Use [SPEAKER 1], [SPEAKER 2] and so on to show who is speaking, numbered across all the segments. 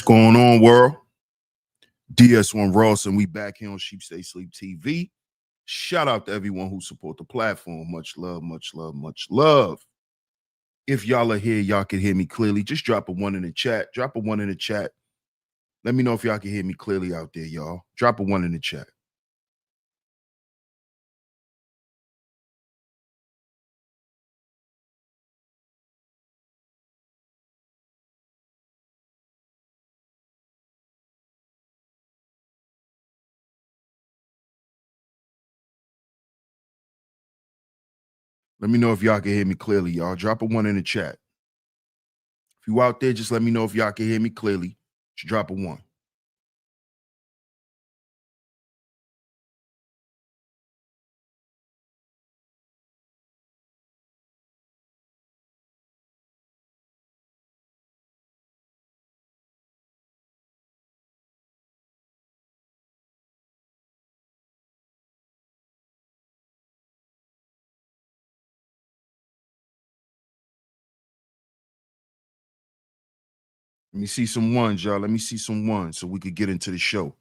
[SPEAKER 1] going on, world? DS1 Ross, and we back here on Sheep Stay Sleep TV. Shout out to everyone who support the platform. Much love, much love, much love. If y'all are here, y'all can hear me clearly. Just drop a 1 in the chat. Drop a 1 in the chat. Let me know if y'all can hear me clearly out there, y'all. Drop a 1 in the chat. Let me know if y'all can hear me clearly, y'all. Drop a 1 in the chat. If you out there, just let me know if y'all can hear me clearly. Just drop a 1. Let me see some ones, y'all. Let me see some ones so we could get into the show.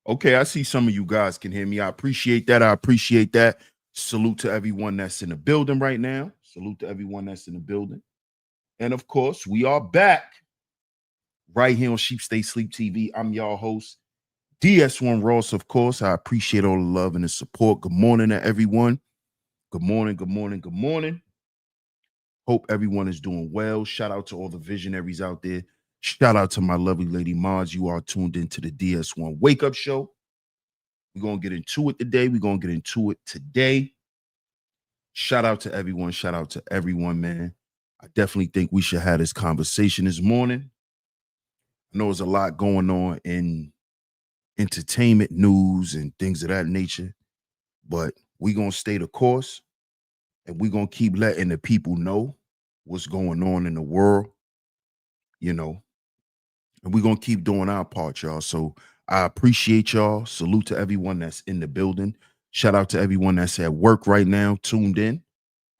[SPEAKER 1] Okay, I see some of you guys can hear me. I appreciate that. I appreciate that. Salute to everyone that's in the building right now. Salute to everyone that's in the building. And of course, we are back right here on Sheep Stay Sleep TV. I'm your host, DS1 Ross, of course. I appreciate all the love and the support. Good morning to everyone. Good morning, good morning, good morning. Hope everyone is doing well. Shout out to all the visionaries out there. Shout out to my lovely lady Mars. You are tuned into the DS1 Wake Up Show. We're going to get into it today. We're going to get into it today. Shout out to everyone. Shout out to everyone, man. I definitely think we should have this conversation this morning. I know there's a lot going on in entertainment news and things of that nature, but we're going to stay the course and we're going to keep letting the people know what's going on in the world, you know, and we're going to keep doing our part, y'all. So I appreciate y'all. Salute to everyone that's in the building. Shout out to everyone that's at work right now, tuned in.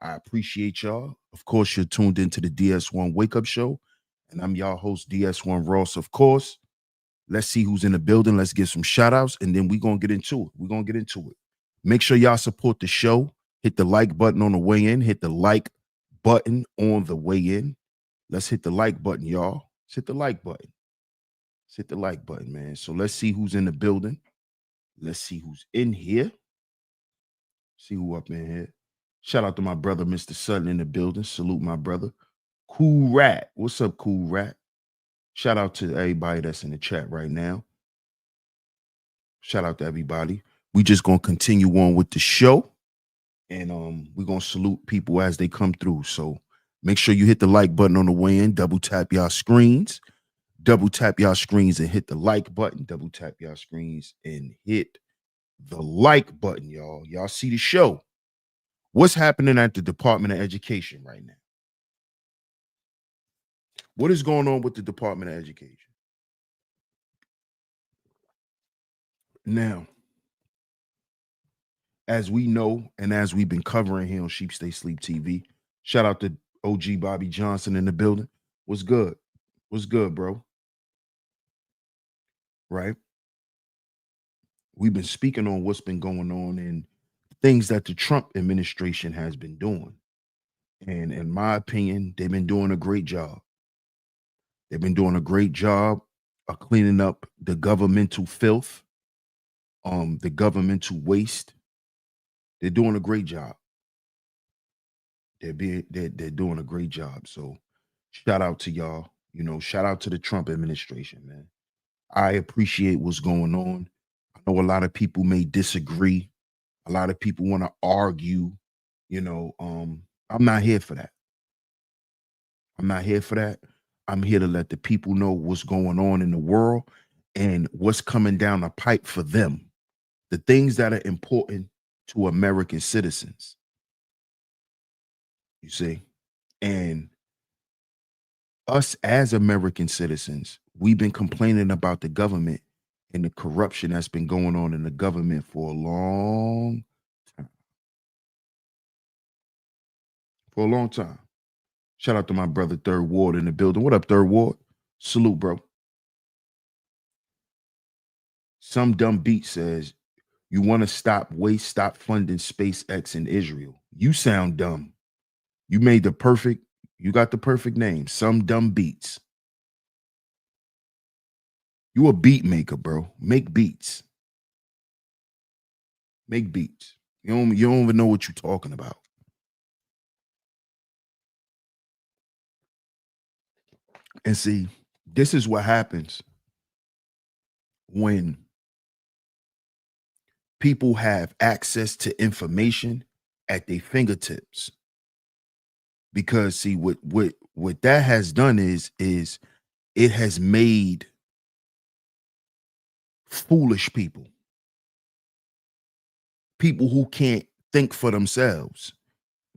[SPEAKER 1] I appreciate y'all. Of course, you're tuned into the DS1 Wake Up Show, and I'm y'all host, DS1 Ross, of course. Let's see who's in the building. Let's get some shout outs, and then we're going to get into it. We're going to get into it. Make sure y'all support the show. Hit the like button on the way in. Hit the like button on the way in. Let's hit the like button, y'all. Let's hit the like button. Let's hit the like button, man. So let's see who's in the building. Let's see who's in here. See who up in here. Shout out to my brother, Mr. Sutton, in the building. Salute my brother. Cool Rat. What's up, Cool Rat? Shout out to everybody that's in the chat right now. Shout out to everybody. We just gonna continue on with the show, and we're gonna salute people as they come through. So make sure you hit the like button on the way in. Double tap y'all screens. Double tap y'all screens and hit the like button. Double tap y'all screens and hit the like button, y'all. Y'all see the show. What's happening at the Department of Education right now? What is going on with the Department of Education? Now, as we know, and as we've been covering here on Sheep Stay Sleep TV, shout out to OG Bobby Johnson in the building. What's good? What's good, bro? Right? We've been speaking on what's been going on and things that the Trump administration has been doing. And in my opinion, they've been doing a great job. They've been doing a great job of cleaning up the governmental filth, the governmental waste. They're doing a great job. They're doing a great job. So shout out to y'all. You know, shout out to the Trump administration, man. I appreciate what's going on. I know a lot of people may disagree. A lot of people want to argue. You know, I'm not here for that. I'm not here for that. I'm here to let the people know what's going on in the world and what's coming down the pipe for them. The things that are important to American citizens. You see? And us as American citizens, we've been complaining about the government and the corruption that's been going on in the government for a long time. For a long time. Shout out to my brother Third Ward in the building. What up, Third Ward? Salute, bro. Some dumb beat says, you want to stop funding SpaceX in Israel. You sound dumb. You got the perfect name. Some dumb beats. You a beat maker, bro. Make beats. Make beats. You don't even know what you're talking about. And see, this is what happens when people have access to information at their fingertips. Because see, what that has done is it has made foolish people who can't think for themselves,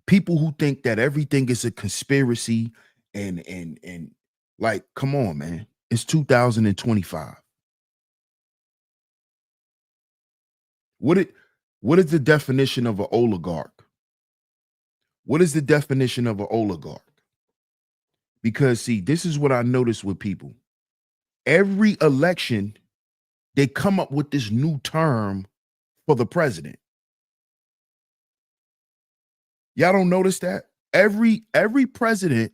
[SPEAKER 1] people who think that everything is a conspiracy and like, come on, man. It's 2025. What is the definition of an oligarch? What is the definition of an oligarch? Because see, this is what I notice with people. Every election, they come up with this new term for the president. Y'all don't notice that? Every president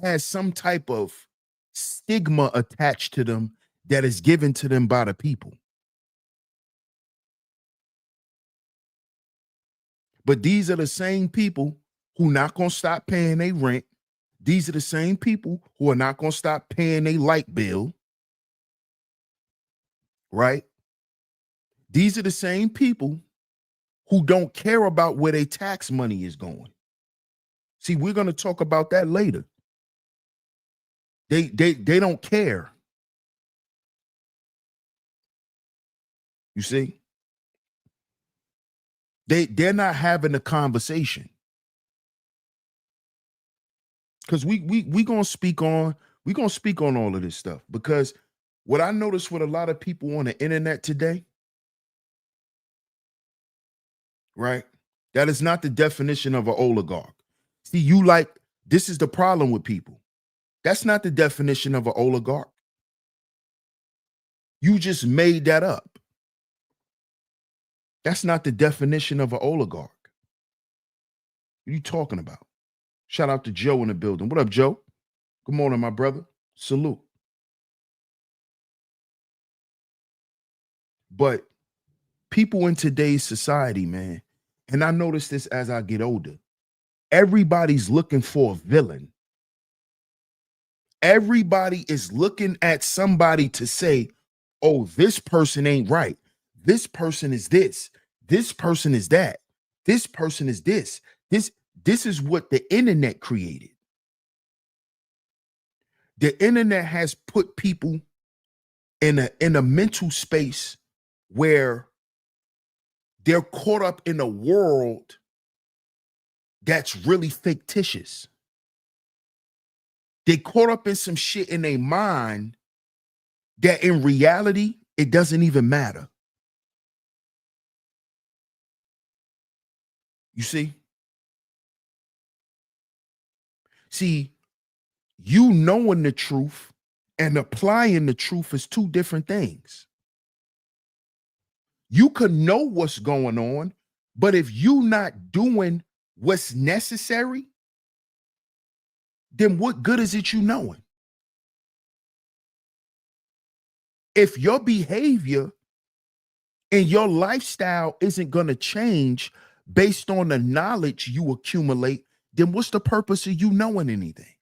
[SPEAKER 1] has some type of stigma attached to them that is given to them by the people. But these are the same people who not going to stop paying their rent. These are the same people who are not going to stop paying their light bill. Right? These are the same people who don't care about where their tax money is going. See, we're going to talk about that later. They don't care. You see? They're not having a conversation. Because we gonna speak on all of this stuff. Because what I noticed with a lot of people on the internet today, right? That is not the definition of an oligarch. See, this is the problem with people. That's not the definition of an oligarch. You just made that up. That's not the definition of an oligarch. What are you talking about? Shout out to Joe in the building. What up, Joe? Good morning, my brother. Salute. But people in today's society, man, and I notice this as I get older, everybody's looking for a villain. Everybody is looking at somebody to say, oh, this person ain't right. This person is this. This person is that. This person is this. This is what the internet created. The internet has put people in a mental space where they're caught up in a world that's really fictitious. They caught up in some shit in their mind that in reality, it doesn't even matter. You see? See, you knowing the truth and applying the truth is two different things. You could know what's going on, but if you're not doing what's necessary, then what good is it you knowing? If your behavior and your lifestyle isn't going to change based on the knowledge you accumulate, then what's the purpose of you knowing anything?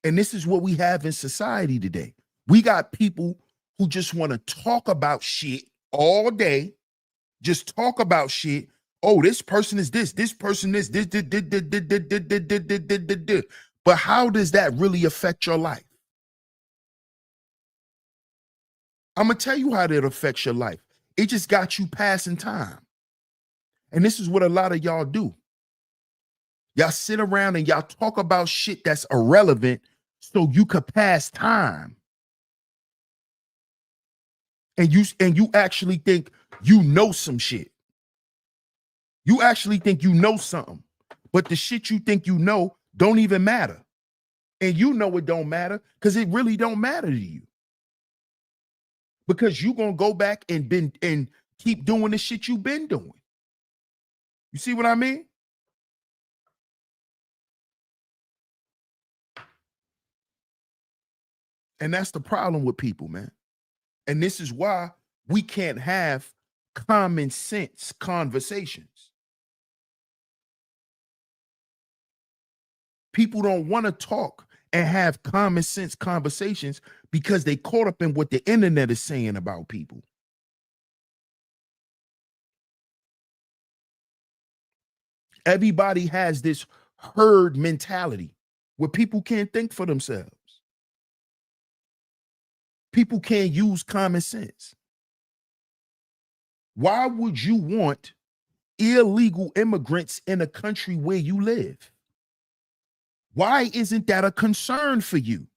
[SPEAKER 1] And this is what we have in society today. We got people who just want to talk about shit all day, just talk about shit. Oh, this person is this person is this. But how does that really affect your life? I'm going to tell you how that affects your life. It just got you passing time. And this is what a lot of y'all do. Y'all sit around and y'all talk about shit that's irrelevant so you could pass time. And you actually think you know some shit. You actually think you know something. But the shit you think you know don't even matter. And you know it don't matter because it really don't matter to you. Because you're gonna go back and keep doing the shit you've been doing. You see what I mean? And that's the problem with people, man. And this is why we can't have common sense conversations. People don't want to talk and have common sense conversations because they caught up in what the internet is saying about people. Everybody has this herd mentality where people can't think for themselves. People can't use common sense. Why would you want illegal immigrants in a country where you live? Why isn't that a concern for you?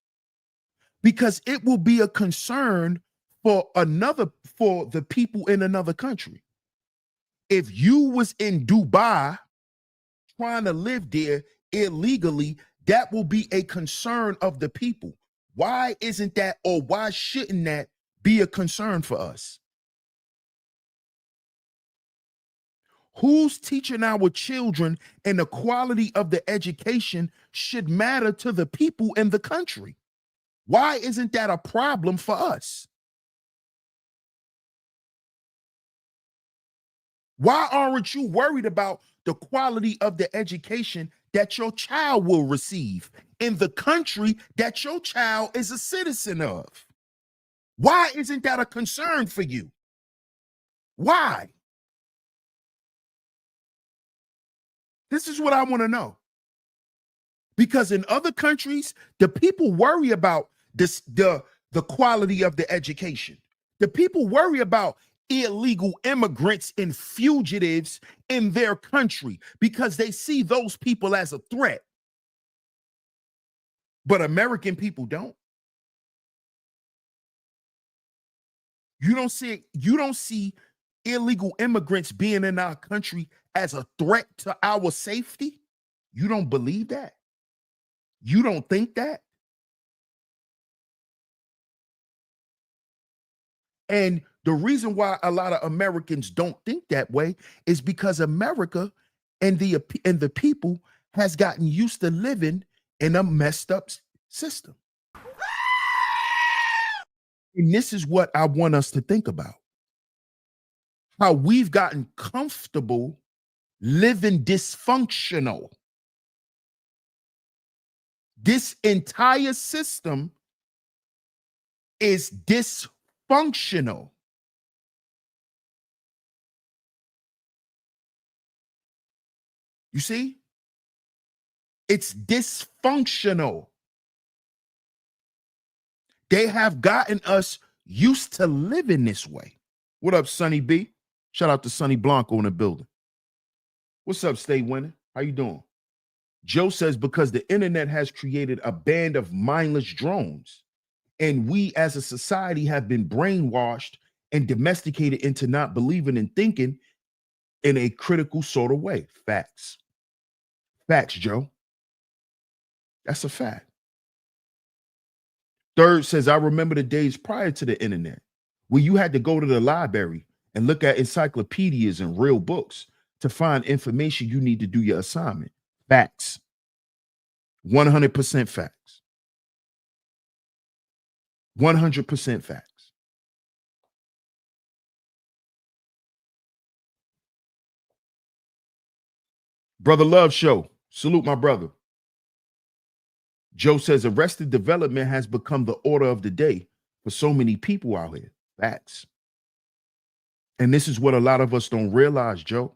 [SPEAKER 1] Because it will be a concern for the people in another country. If you was in Dubai trying to live there illegally, that will be a concern of the people. Why isn't that, or why shouldn't that be a concern for us? Who's teaching our children, and the quality of the education should matter to the people in the country? Why isn't that a problem for us? Why aren't you worried about the quality of the education that your child will receive in the country that your child is a citizen of? Why isn't that a concern for you? Why? This is what I want to know. Because in other countries, the people worry about the quality of the education. The people worry about illegal immigrants and fugitives in their country because they see those people as a threat. But American people don't. You don't see illegal immigrants being in our country as a threat to our safety. You don't believe that? You don't think that? And the reason why a lot of Americans don't think that way is because America and the people has gotten used to living in a messed up system. And this is what I want us to think about. How we've gotten comfortable living dysfunctional. This entire system is dysfunctional. You see? It's dysfunctional. They have gotten us used to living this way. What up, Sonny B? Shout out to Sonny Blanco in the building. What's up, Stay Winning? How you doing? Joe says, because the internet has created a band of mindless drones, and we as a society have been brainwashed and domesticated into not believing and thinking in a critical sort of way. Facts. Facts, Joe. That's a fact. Third says, I remember the days prior to the internet where you had to go to the library and look at encyclopedias and real books to find information you need to do your assignment. Facts. 100% facts. 100% facts. Brother Love Show. Salute my brother. Joe says arrested development has become the order of the day for so many people out here. Facts. And this is what a lot of us don't realize, Joe.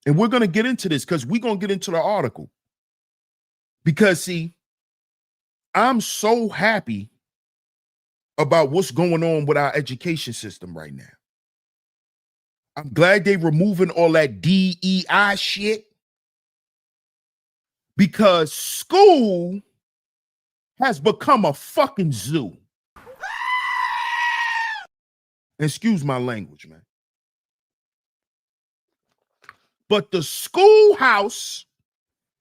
[SPEAKER 1] And we're going to get into this because we're going to get into the article. Because, see, I'm so happy about what's going on with our education system right now. I'm glad they're removing all that DEI shit, because school has become a fucking zoo. Excuse my language, man. But the schoolhouse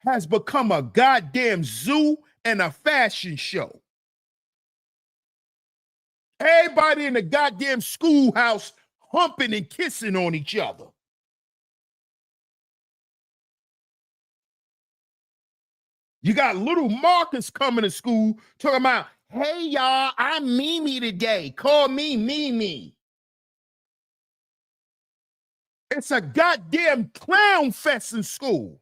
[SPEAKER 1] has become a goddamn zoo and a fashion show. Everybody in the goddamn schoolhouse humping and kissing on each other. You got little Marcus coming to school talking about, hey, y'all, I'm Mimi today. Call me Mimi. It's a goddamn clown fest in school.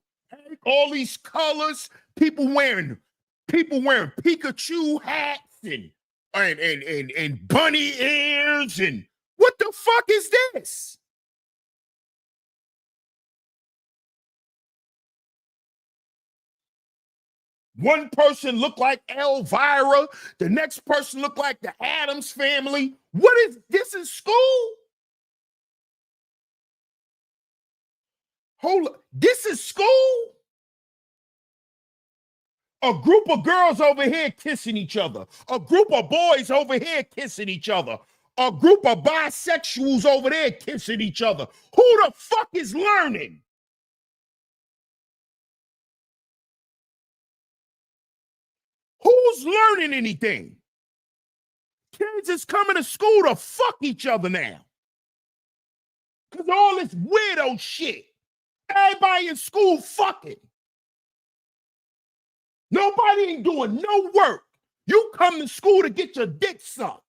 [SPEAKER 1] All these colors, people wearing Pikachu hats and bunny ears, and what the fuck is this? One person looked like Elvira, the next person looked like the Addams family. What is this in school? Hold up. This is school? A group of girls over here kissing each other. A group of boys over here kissing each other. A group of bisexuals over there kissing each other. Who the fuck is learning? Who's learning anything? Kids is coming to school to fuck each other now. Because all this weirdo shit. Everybody in school fucking. Nobody ain't doing no work. You come to school to get your dick sucked.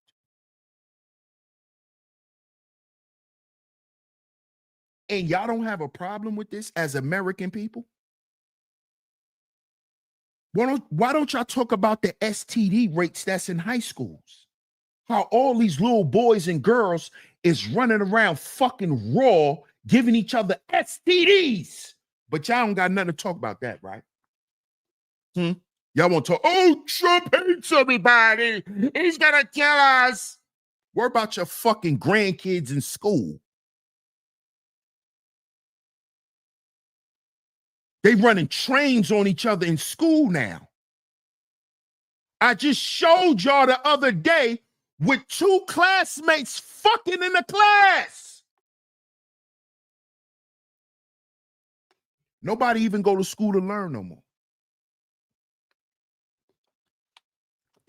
[SPEAKER 1] And y'all don't have a problem with this as American people? Why don't y'all talk about the STD rates that's in high schools? How all these little boys and girls is running around fucking raw, giving each other STDs. But y'all don't got nothing to talk about that, right? Y'all want to talk, oh, Trump hates everybody. He's gonna kill us. Worry about your fucking grandkids in school. They running trains on each other in school now. I just showed y'all the other day with 2 classmates fucking in the class. Nobody even go to school to learn no more.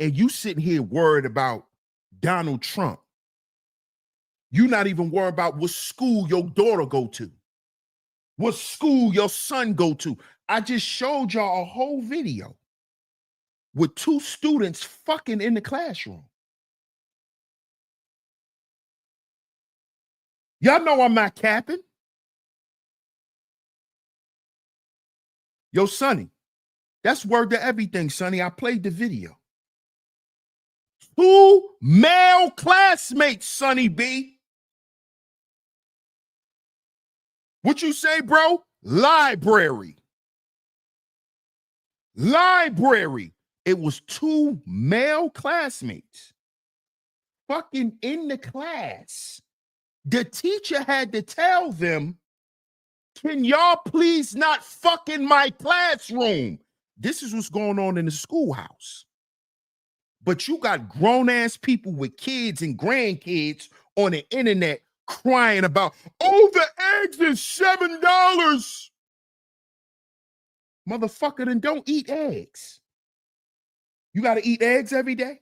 [SPEAKER 1] And you sitting here worried about Donald Trump. You not even worried about what school your daughter go to. What school your son go to. I just showed y'all a whole video with 2 students fucking in the classroom. Y'all know I'm not capping. Yo, Sonny, that's word to everything, Sonny. I played the video. 2 male classmates, Sonny B. What you say, bro? Library. Library. It was 2 male classmates fucking in the class. The teacher had to tell them, can y'all please not fuck in my classroom? This is what's going on in the schoolhouse. But you got grown-ass people with kids and grandkids on the internet crying about, oh, the eggs is $7. Motherfucker, then don't eat eggs. You got to eat eggs every day?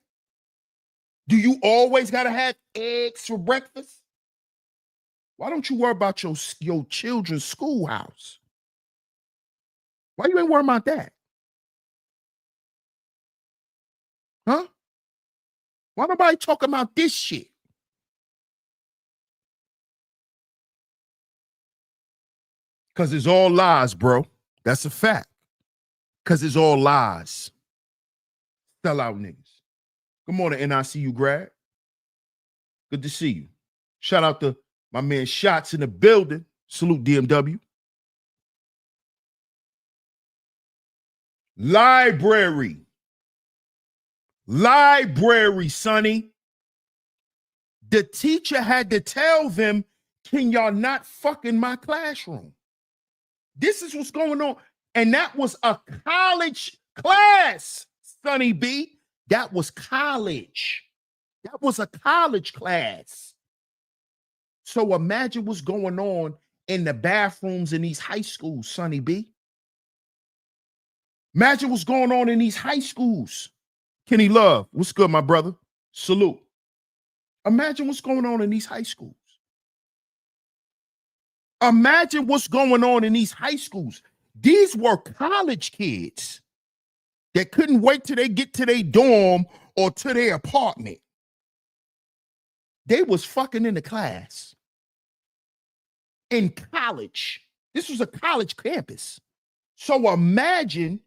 [SPEAKER 1] Do you always got to have eggs for breakfast? Why don't you worry about your children's schoolhouse? Why you ain't worried about that? Huh? Why nobody talking about this shit? Because it's all lies, bro. That's a fact. Because it's all lies. Sell out niggas. Good morning, NICU grad. Good to see you. Shout out to my man Shots in the building. Salute DMW. Library. Library, Sonny. The teacher had to tell them, can y'all not fuck in my classroom? This is what's going on. And that was a college class, Sonny B. That was college. That was a college class. So imagine what's going on in the bathrooms in these high schools, Sonny B. Imagine what's going on in these high schools. Kenny Love, what's good, my brother? Salute. Imagine what's going on in these high schools. Imagine what's going on in these high schools. These were college kids that couldn't wait till they get to their dorm or to their apartment. They was fucking in the class. In college. This was a college campus. So imagine,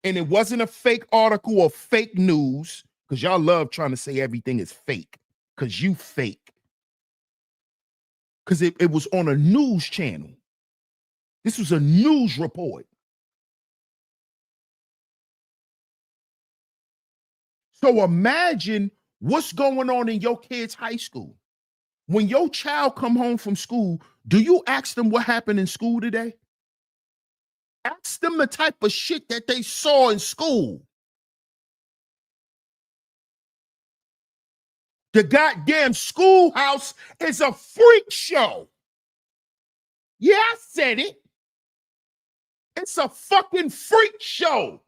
[SPEAKER 1] and it wasn't a fake article or fake news, because y'all love trying to say everything is fake, because you fake. Because it was on a news channel. This was a news report. So imagine what's going on in your kid's high school. When your child come home from school, do you ask them what happened in school today? Ask them the type of shit that they saw in school. The goddamn schoolhouse is a freak show. Yeah, I said it. It's a fucking freak show.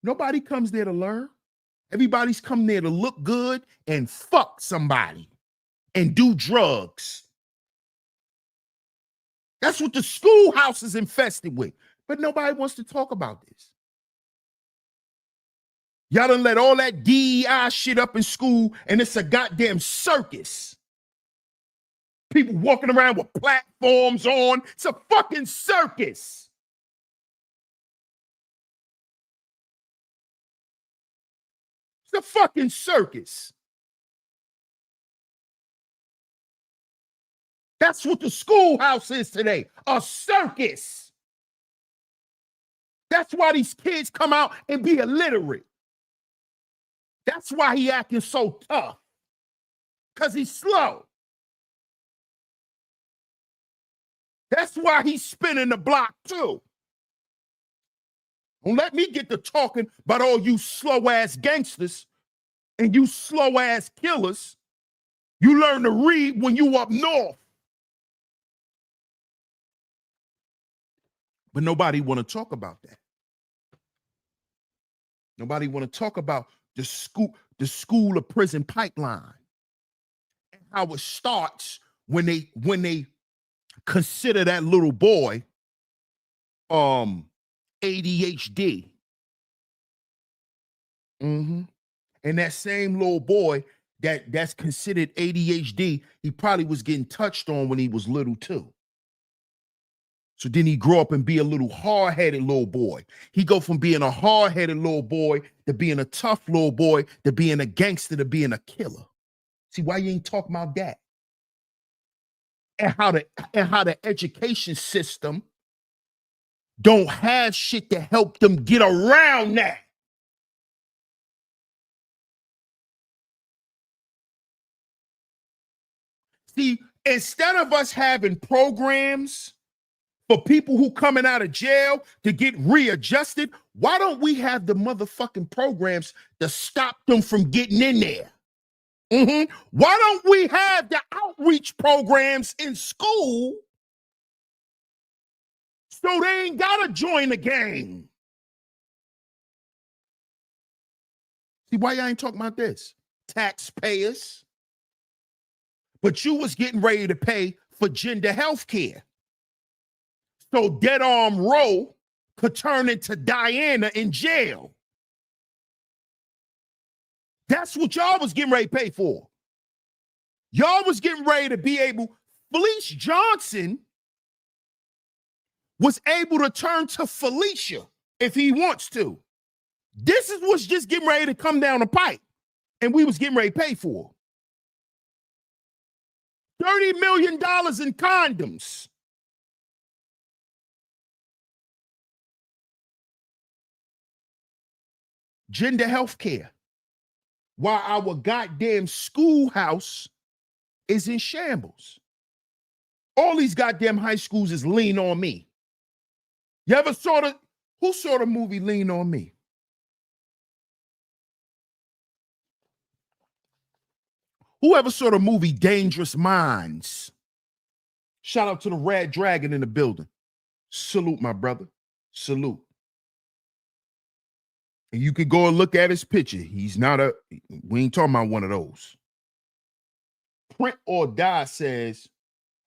[SPEAKER 1] Nobody comes there to learn. Everybody's come there to look good and fuck somebody and do drugs. That's what the schoolhouse is infested with. But nobody wants to talk about this. Y'all done let all that DEI shit up in school, and it's a goddamn circus. People walking around with platforms on. It's a fucking circus. It's a fucking circus. That's what the schoolhouse is today, a circus. That's why these kids come out and be illiterate. That's why he acting so tough, because he's slow. That's why he's spinning the block too. Don't let me get to talking about all you slow-ass gangsters and you slow-ass killers. You learn to read when you up north. But nobody want to talk about that. Nobody want to talk about the school to prison pipeline and how it starts when they consider that little boy ADHD. And that same little boy that's considered ADHD, he probably was getting touched on when he was little too. So then he grew up and be a little hard-headed little boy. He go from being a hard-headed little boy to being a tough little boy to being a gangster to being a killer. See, why you ain't talking about that? And how the education system don't have shit to help them get around that. See, instead of us having programs for people who coming out of jail to get readjusted, why don't we have the motherfucking programs to stop them from getting in there? Why don't we have the outreach programs in school so they ain't gotta join the gang? See, why y'all ain't talking about this? Taxpayers. But you was getting ready to pay for gender health care. So Dead Arm Row could turn into Diana in jail. That's what y'all was getting ready to pay for. Y'all was getting ready to be able, Felice Johnson was able to turn to Felicia if he wants to. This is what's just getting ready to come down the pipe, and we was getting ready to pay for. $30 million in condoms. gender health care, while our goddamn schoolhouse is in shambles. All these goddamn high schools is Lean on Me. You ever who saw the movie Lean on Me? Whoever saw the movie Dangerous Minds? Shout out to the Red Dragon in the building. Salute, my brother. Salute. And you could go and look at his picture. He's not we ain't talking about one of those. Print or Die says,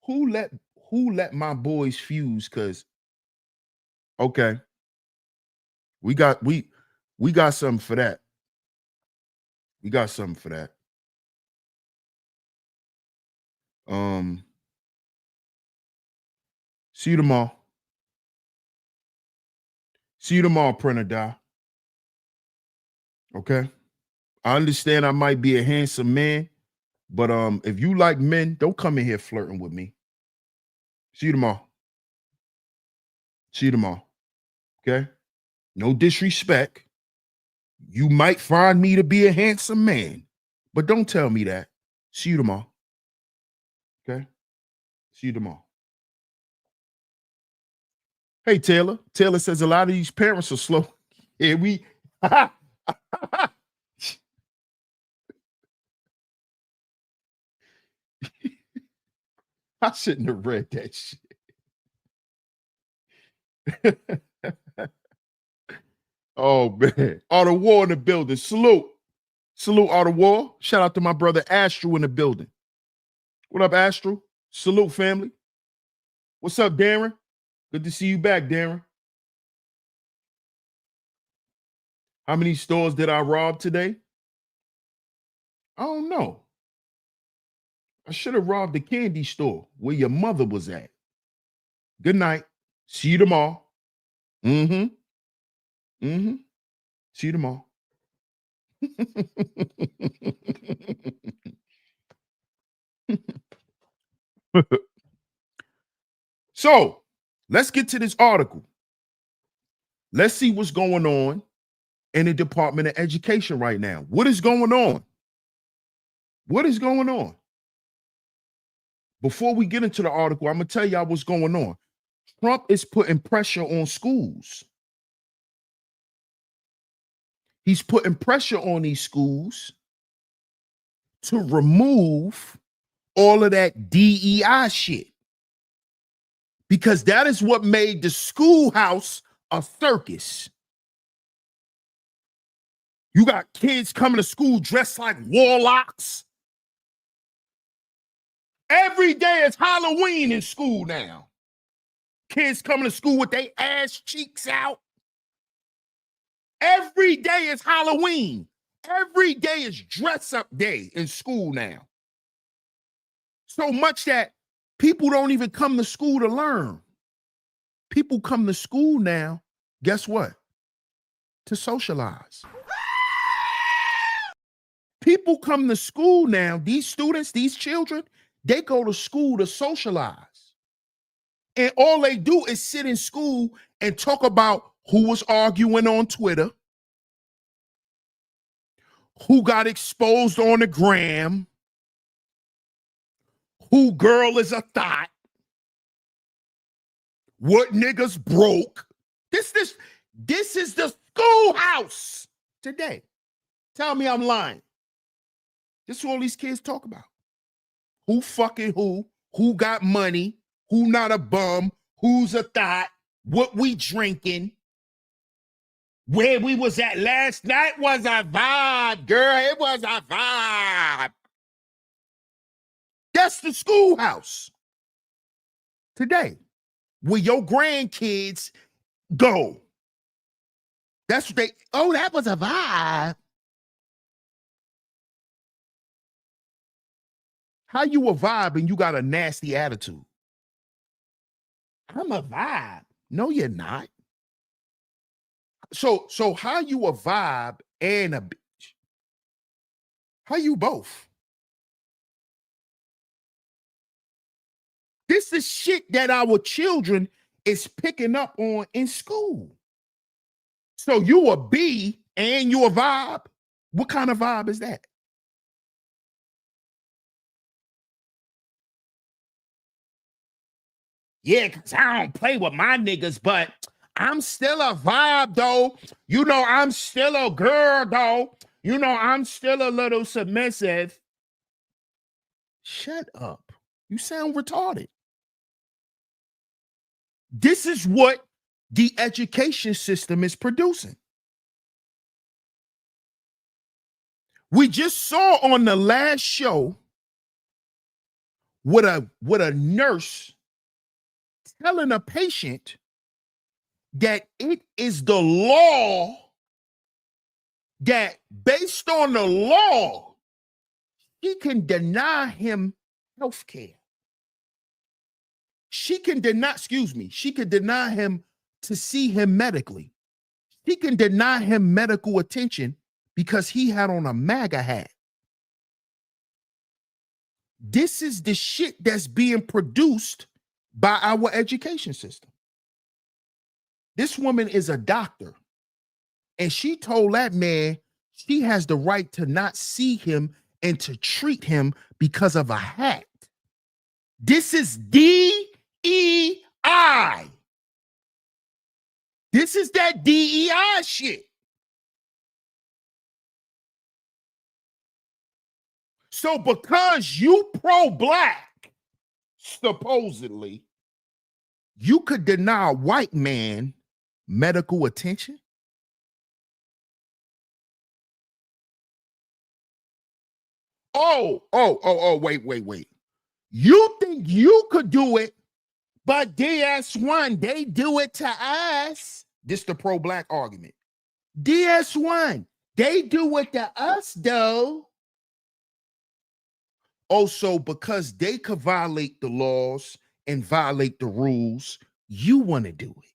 [SPEAKER 1] who let my boys fuse? Cause okay, we got something for that. We got something for that. See you tomorrow. See you tomorrow, Print or Die. Okay. I understand I might be a handsome man, but if you like men, don't come in here flirting with me. See you tomorrow. See you tomorrow. Okay? No disrespect. You might find me to be a handsome man, but don't tell me that. See you tomorrow. Okay? See you tomorrow. Hey, Taylor. Taylor says a lot of these parents are slow. Here we I shouldn't have read that shit. Oh, man. Art of War in the building. Salute. Salute, Art of War. Shout out to my brother Astro in the building. What up, Astro? Salute, family. What's up, Darren? Good to see you back, Darren. How many stores did I rob today? I don't know. I should have robbed the candy store where your mother was at. Good night. See you tomorrow. See you tomorrow. So, let's get to this article. Let's see what's going on in the Department of Education right now. What is going on? What is going on? Before we get into the article, I'm going to tell y'all what's going on. Trump is putting pressure on schools. He's putting pressure on these schools to remove all of that DEI shit. Because that is what made the schoolhouse a circus. You got kids coming to school dressed like warlocks. Every day is Halloween in school now. Kids coming to school with their ass cheeks out. Every day is Halloween. Every day is dress up day in school now. So much that people don't even come to school to learn. People come to school now, guess what? To socialize. People come to school now, these students, these children, they go to school to socialize. And all they do is sit in school and talk about who was arguing on Twitter, who got exposed on the gram, who girl is a thought, what niggas broke. This is the schoolhouse today. Tell me I'm lying. This is what all these kids talk about. Who fucking who got money, who not a bum, who's a thought, what we drinking, where we was at last night was a vibe, girl. It was a vibe. That's the schoolhouse today, where your grandkids go. That's what that was a vibe. How you a vibe and you got a nasty attitude? I'm a vibe. No, you're not. So how you a vibe and a bitch? How you both? This is shit that our children is picking up on in school. So you a B and you a vibe? What kind of vibe is that? Yeah, because I don't play with my niggas, but I'm still a vibe, though. You know, I'm still a girl, though. You know, I'm still a little submissive. Shut up. You sound retarded. This is what the education system is producing. We just saw on the last show what a nurse telling a patient that it is the law that based on the law, she can deny him health care. She can deny him to see him medically. She can deny him medical attention because he had on a MAGA hat. This is the shit that's being produced by our education system. This woman is a doctor, and she told that man she has the right to not see him and to treat him because of a hat. This is DEI. This is that DEI shit. So because you pro-black, supposedly, you could deny a white man medical attention? Wait. You think you could do it, but DS1, they do it to us. This the pro-black argument. DS1, they do it to us, though. Also, because they could violate the laws and violate the rules, you want to do it.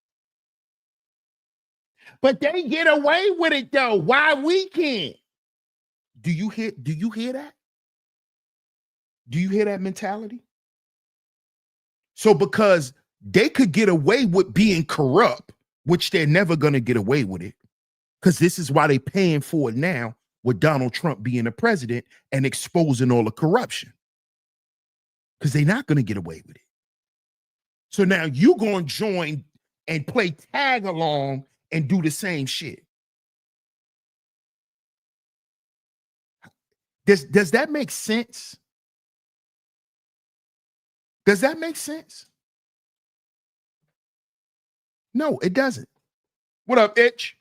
[SPEAKER 1] But they get away with it, though. Why we can't? Do you hear that? Do you hear that mentality? So because they could get away with being corrupt, which they're never going to get away with it, because this is why they're paying for it now with Donald Trump being the president and exposing all the corruption. Because they're not going to get away with it. So now you're going to join and play tag along and do the same shit. Does that make sense? Does that make sense? No, it doesn't. What up, Itch?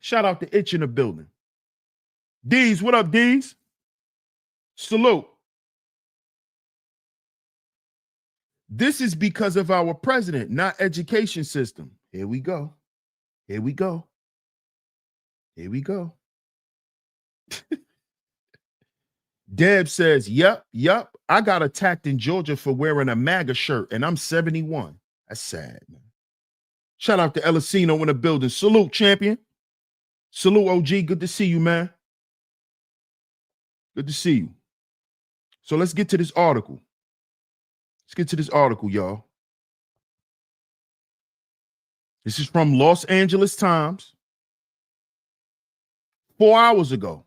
[SPEAKER 1] Shout out to Itch in the building. D's, what up, D's? Salute. This is because of our president, not education system. Here we go. Here we go. Here we go. Deb says, yep. I got attacked in Georgia for wearing a MAGA shirt, and I'm 71. That's sad, man. Shout out to Elisino in the building. Salute, champion. Salute, OG. Good to see you, man. Good to see you. So let's get to this article. Let's get to this article, y'all. This is from Los Angeles Times. 4 hours ago.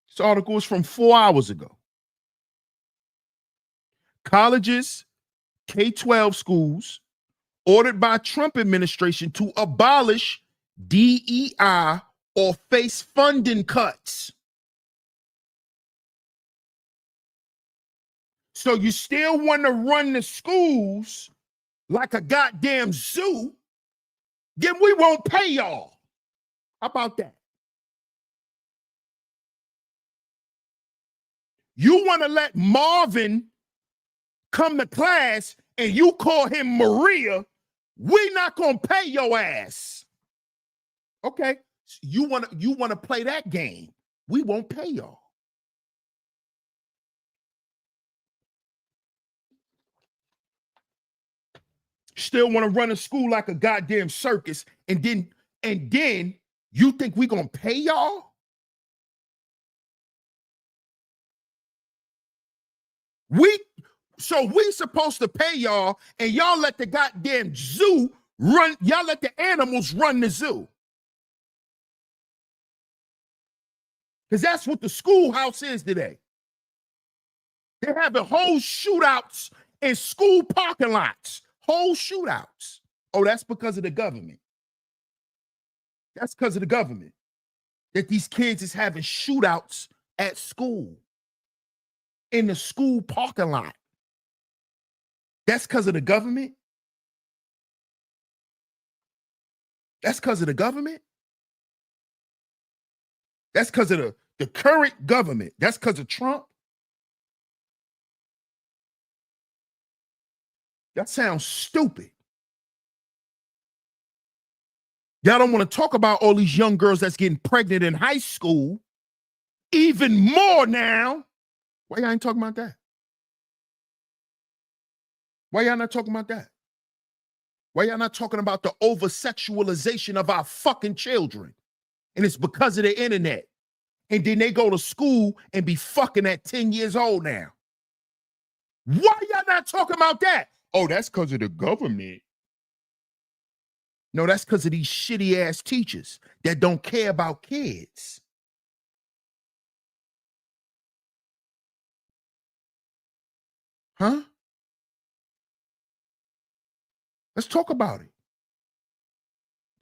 [SPEAKER 1] This article is from 4 hours ago. Colleges, K-12 schools, ordered by Trump administration to abolish DEI or face funding cuts. So you still want to run the schools like a goddamn zoo, then we won't pay y'all. How about that? You want to let Marvin come to class and you call him Maria, we're not going to pay your ass. Okay, you want to play that game. We won't pay y'all. Still want to run a school like a goddamn circus, and then you think we gonna pay y'all? We supposed to pay y'all, and y'all let the goddamn zoo Y'all let the animals run the zoo. Because that's what the schoolhouse is today. They're having whole shootouts in school parking lots. Whole shootouts. Oh, that's because of the government. That's because of the government. That these kids is having shootouts at school. In the school parking lot. That's because of the government? That's because of the government? That's because of the current government. That's because of Trump? That sounds stupid. Y'all don't want to talk about all these young girls that's getting pregnant in high school. Even more now. Why y'all ain't talking about that? Why y'all not talking about that? Why y'all not talking about the over-sexualization of our fucking children? And it's because of the internet. And then they go to school and be fucking at 10 years old now. Why y'all not talking about that? Oh, that's because of the government. No, that's because of these shitty-ass teachers that don't care about kids. Huh? Let's talk about it.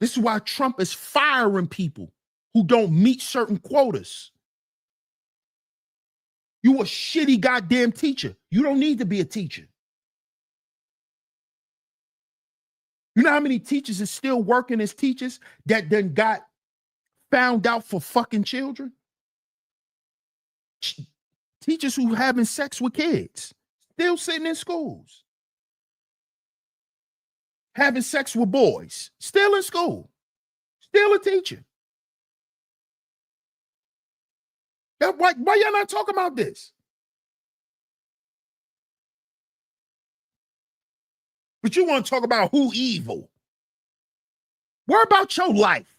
[SPEAKER 1] This is why Trump is firing people who don't meet certain quotas. You a shitty goddamn teacher. You don't need to be a teacher. You know how many teachers is still working as teachers that then got found out for fucking children? Teachers who having sex with kids, still sitting in schools. Having sex with boys, still in school, still a teacher. Why y'all not talking about this? But you want to talk about who evil. Worry about your life.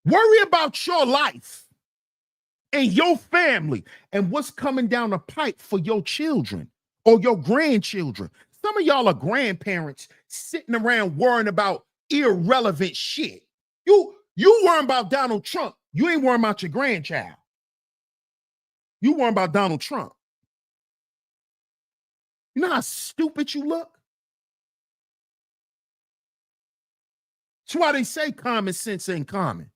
[SPEAKER 1] Worry about your life and your family and what's coming down the pipe for your children or your grandchildren. Some of y'all are grandparents sitting around worrying about irrelevant shit. You worrying about Donald Trump. You ain't worrying about your grandchild. You worrying about Donald Trump. You know how stupid you look? That's why they say common sense ain't common.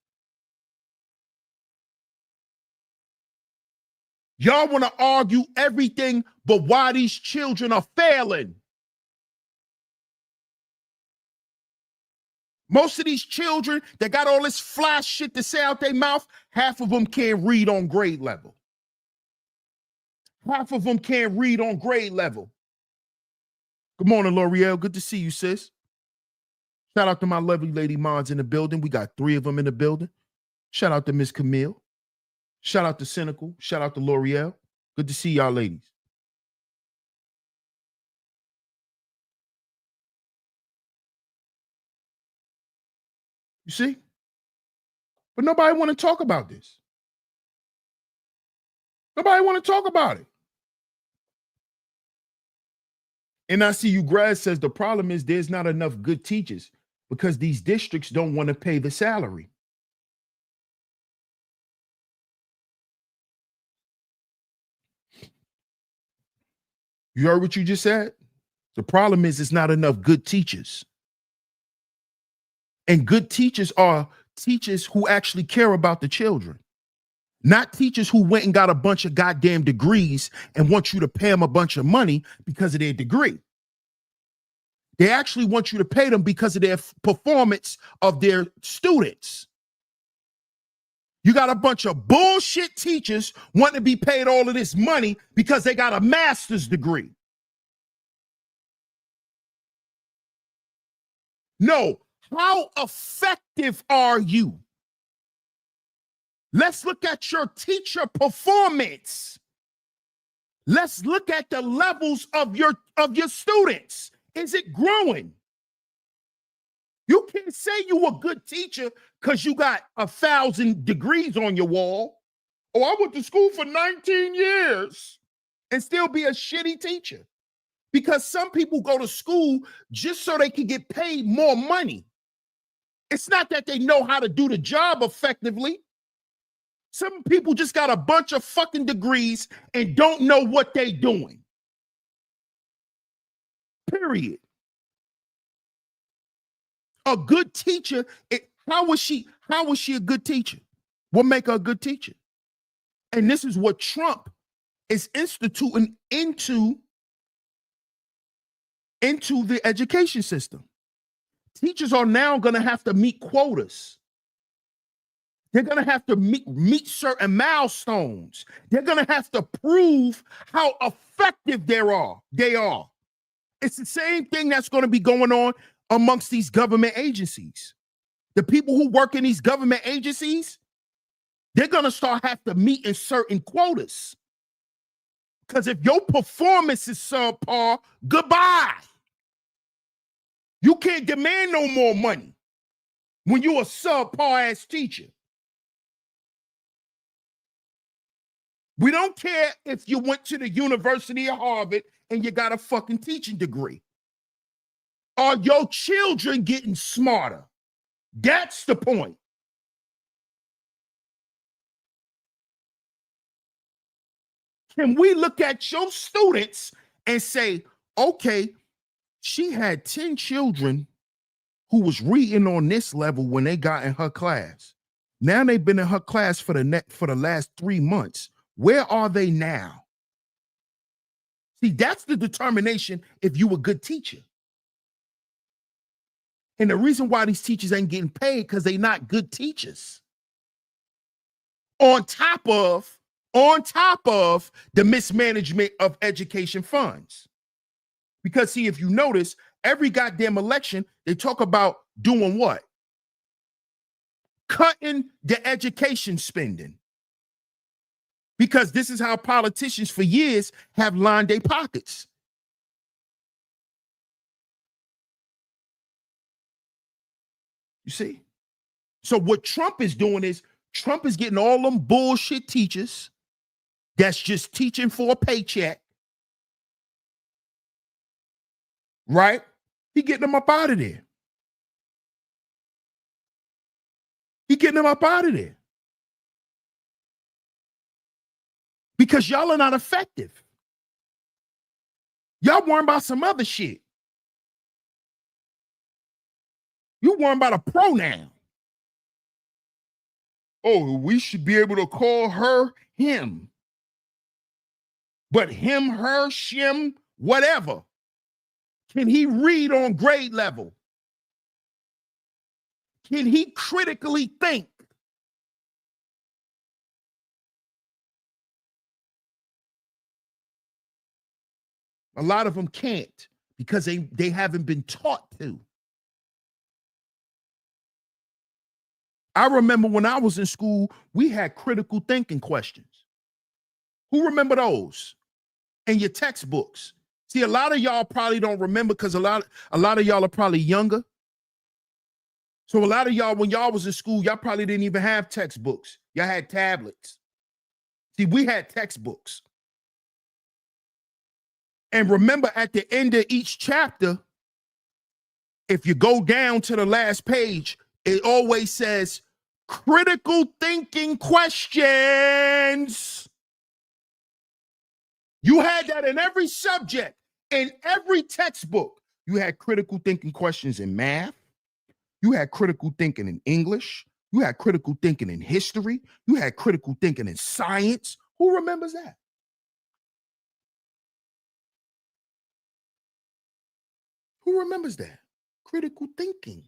[SPEAKER 1] Y'all want to argue everything but why these children are failing. Most of these children that got all this fly shit to say out their mouth, half of them can't read on grade level. Half of them can't read on grade level. Good morning, L'Oreal. Good to see you, sis. Shout out to my lovely lady Mons in the building. We got 3 of them in the building. Shout out to Miss Camille. Shout out to Cynical. Shout out to L'Oreal. Good to see y'all ladies. You see? But nobody want to talk about this. Nobody want to talk about it. And I see you grad says the problem is there's not enough good teachers because these districts don't want to pay the salary. You heard what you just said? The problem is it's not enough good teachers. And good teachers are teachers who actually care about the children. Not teachers who went and got a bunch of goddamn degrees and want you to pay them a bunch of money because of their degree. They actually want you to pay them because of their performance of their students. You got a bunch of bullshit teachers wanting to be paid all of this money because they got a master's degree. No, how effective are you? Let's look at your teacher performance. Let's look at the levels of your students. Is it growing? You can't say you a good teacher because you got 1,000 degrees on your wall. Oh, I went to school for 19 years and still be a shitty teacher. Because some people go to school just so they can get paid more money. It's not that they know how to do the job effectively. Some people just got a bunch of fucking degrees and don't know what they're doing. Period. A good teacher, how was she a good teacher? What make her a good teacher? And this is what Trump is instituting into the education system. Teachers are now going to have to meet quotas. They're going to have to meet certain milestones. They're going to have to prove how effective they are. It's the same thing that's going to be going on amongst these government agencies. The people who work in these government agencies, they're going to have to meet in certain quotas. Because if your performance is subpar, goodbye. You can't demand no more money when you're a subpar ass teacher. We don't care if you went to the University of Harvard and you got a fucking teaching degree. Are your children getting smarter? That's the point. Can we look at your students and say, okay, she had 10 children who was reading on this level when they got in her class. Now they've been in her class for the last 3 months. Where are they now? See, that's the determination if you a good teacher. And the reason why these teachers ain't getting paid because they're not good teachers. On top of the mismanagement of education funds. Because see, if you notice, every goddamn election, they talk about doing what? Cutting the education spending. Because this is how politicians for years have lined their pockets. You see? So what Trump is doing is Trump is getting all them bullshit teachers that's just teaching for a paycheck. Right? He getting them up out of there. He getting them up out of there. Because y'all are not effective. Y'all worrying about some other shit. You worrying about a pronoun. Oh, we should be able to call her him. But him, her, shim, whatever. Can he read on grade level? Can he critically think? A lot of them can't because they haven't been taught to. I remember when I was in school, we had critical thinking questions. Who remember those? In your textbooks. See, a lot of y'all probably don't remember because a lot of y'all are probably younger. So a lot of y'all, when y'all was in school, y'all probably didn't even have textbooks. Y'all had tablets. See, we had textbooks. And remember, at the end of each chapter, if you go down to the last page, it always says critical thinking questions. You had that in every subject, in every textbook. You had critical thinking questions in math. You had critical thinking in English. You had critical thinking in history. You had critical thinking in science. Who remembers that? Who remembers that? Critical thinking.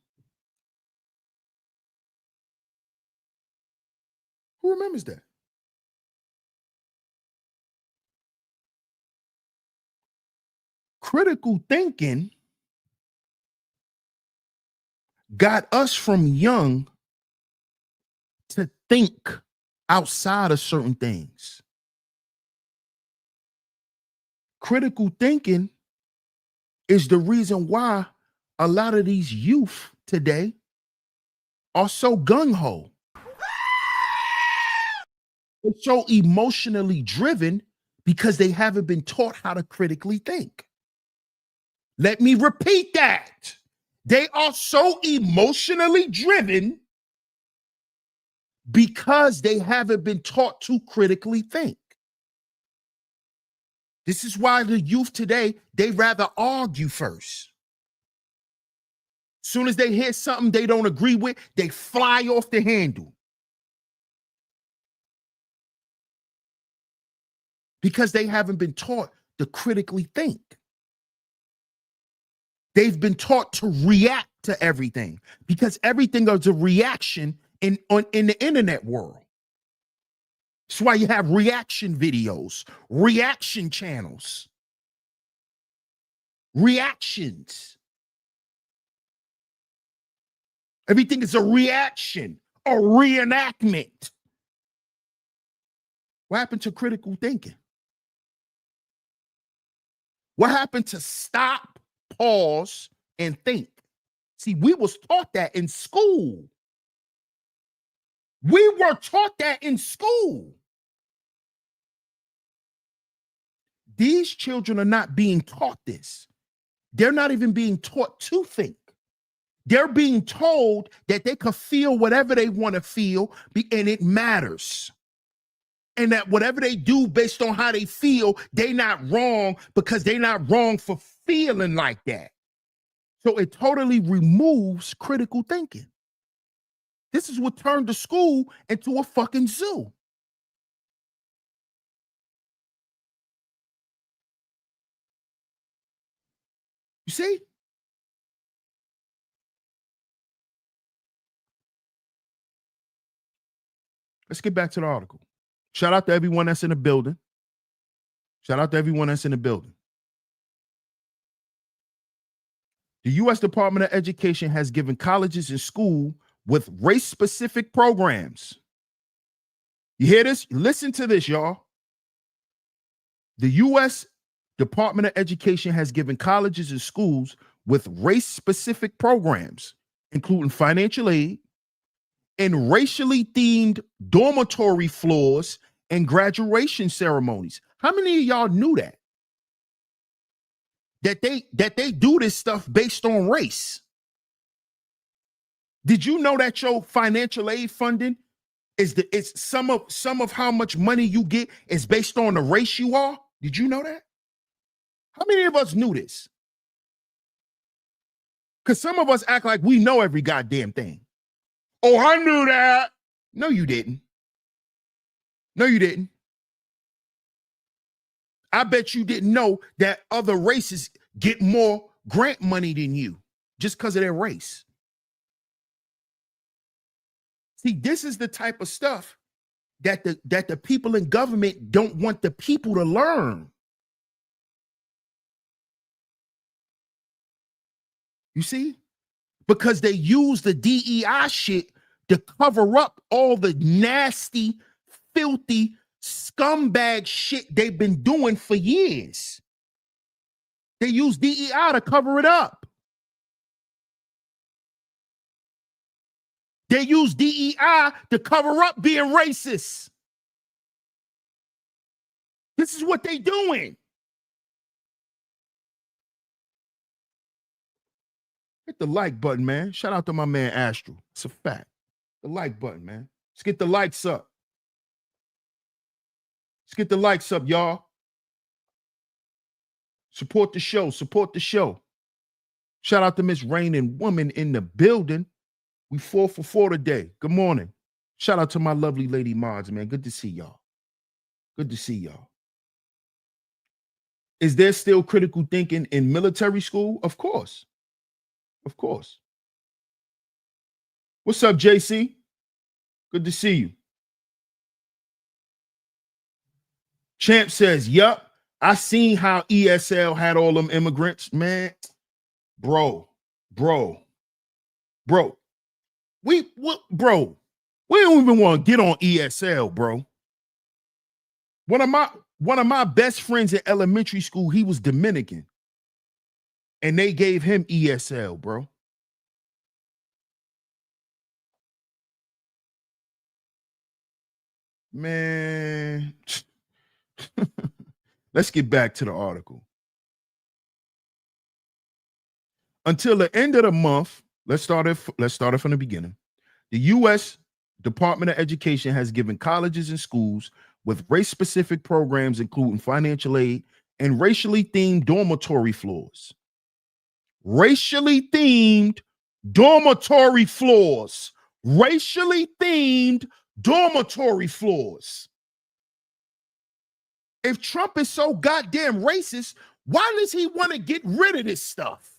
[SPEAKER 1] Who remembers that? Critical thinking got us from young to think outside of certain things. Critical thinking is the reason why a lot of these youth today are so gung-ho. They're so emotionally driven because they haven't been taught how to critically think. Let me repeat that. They are so emotionally driven because they haven't been taught to critically think. This is why the youth today, they rather argue first. Soon as they hear something they don't agree with, they fly off the handle. Because they haven't been taught to critically think. They've been taught to react to everything because everything is a reaction in the internet world. That's why you have reaction videos, reaction channels, reactions. Everything is a reaction, a reenactment. What happened to critical thinking? What happened to stop, pause, and think? See, we was taught that in school. We were taught that in school. These children are not being taught this. They're not even being taught to think. They're being told that they can feel whatever they want to feel, and it matters. And that whatever they do based on how they feel, they're not wrong because they're not wrong for feeling like that. So it totally removes critical thinking. This is what turned the school into a fucking zoo. You see? Let's get back to the article. Shout out to everyone that's in the building. Shout out to everyone that's in the building. The U.S. Department of Education has given colleges and schools with race-specific programs. You hear this? Listen to this, y'all. The U.S. Department of Education has given colleges and schools with race-specific programs, including financial aid and racially themed dormitory floors and graduation ceremonies. How many of y'all knew that? That they do this stuff based on race? Did you know that your financial aid funding is some of how much money you get is based on the race you are? Did you know that? How many of us knew this? Because some of us act like we know every goddamn thing. Oh, I knew that. No, you didn't. No, you didn't. I bet you didn't know that other races get more grant money than you just because of their race. See, this is the type of stuff that the people in government don't want the people to learn. You see? Because they use the DEI shit to cover up all the nasty, filthy, scumbag shit they've been doing for years. They use DEI to cover it up. They use DEI to cover up being racist. This is what they doing. Hit the like button, man. Shout out to my man Astral. It's a fact. The like button, man. Let's get the likes up. Let's get the likes up, y'all. Support the show. Support the show. Shout out to Miss Rain and Woman in the building. We 4 for 4 today. Good morning. Shout out to my lovely lady mods, man. Good to see y'all. Good to see y'all. Is there still critical thinking in military school? Of course. Of course. What's up, JC? Good to see you. Champ says, yup, I seen how ESL had all them immigrants. Man, bro. We don't even want to get on ESL, bro. One of my best friends in elementary school, he was Dominican. And they gave him ESL, bro. Man. Let's get back to the article. Until the end of the month, let's start it from the beginning. The U.S. Department of Education has given colleges and schools with race-specific programs, including financial aid and racially themed dormitory floors. Racially themed dormitory floors. Racially themed dormitory floors. If Trump is so goddamn racist, why does he want to get rid of this stuff?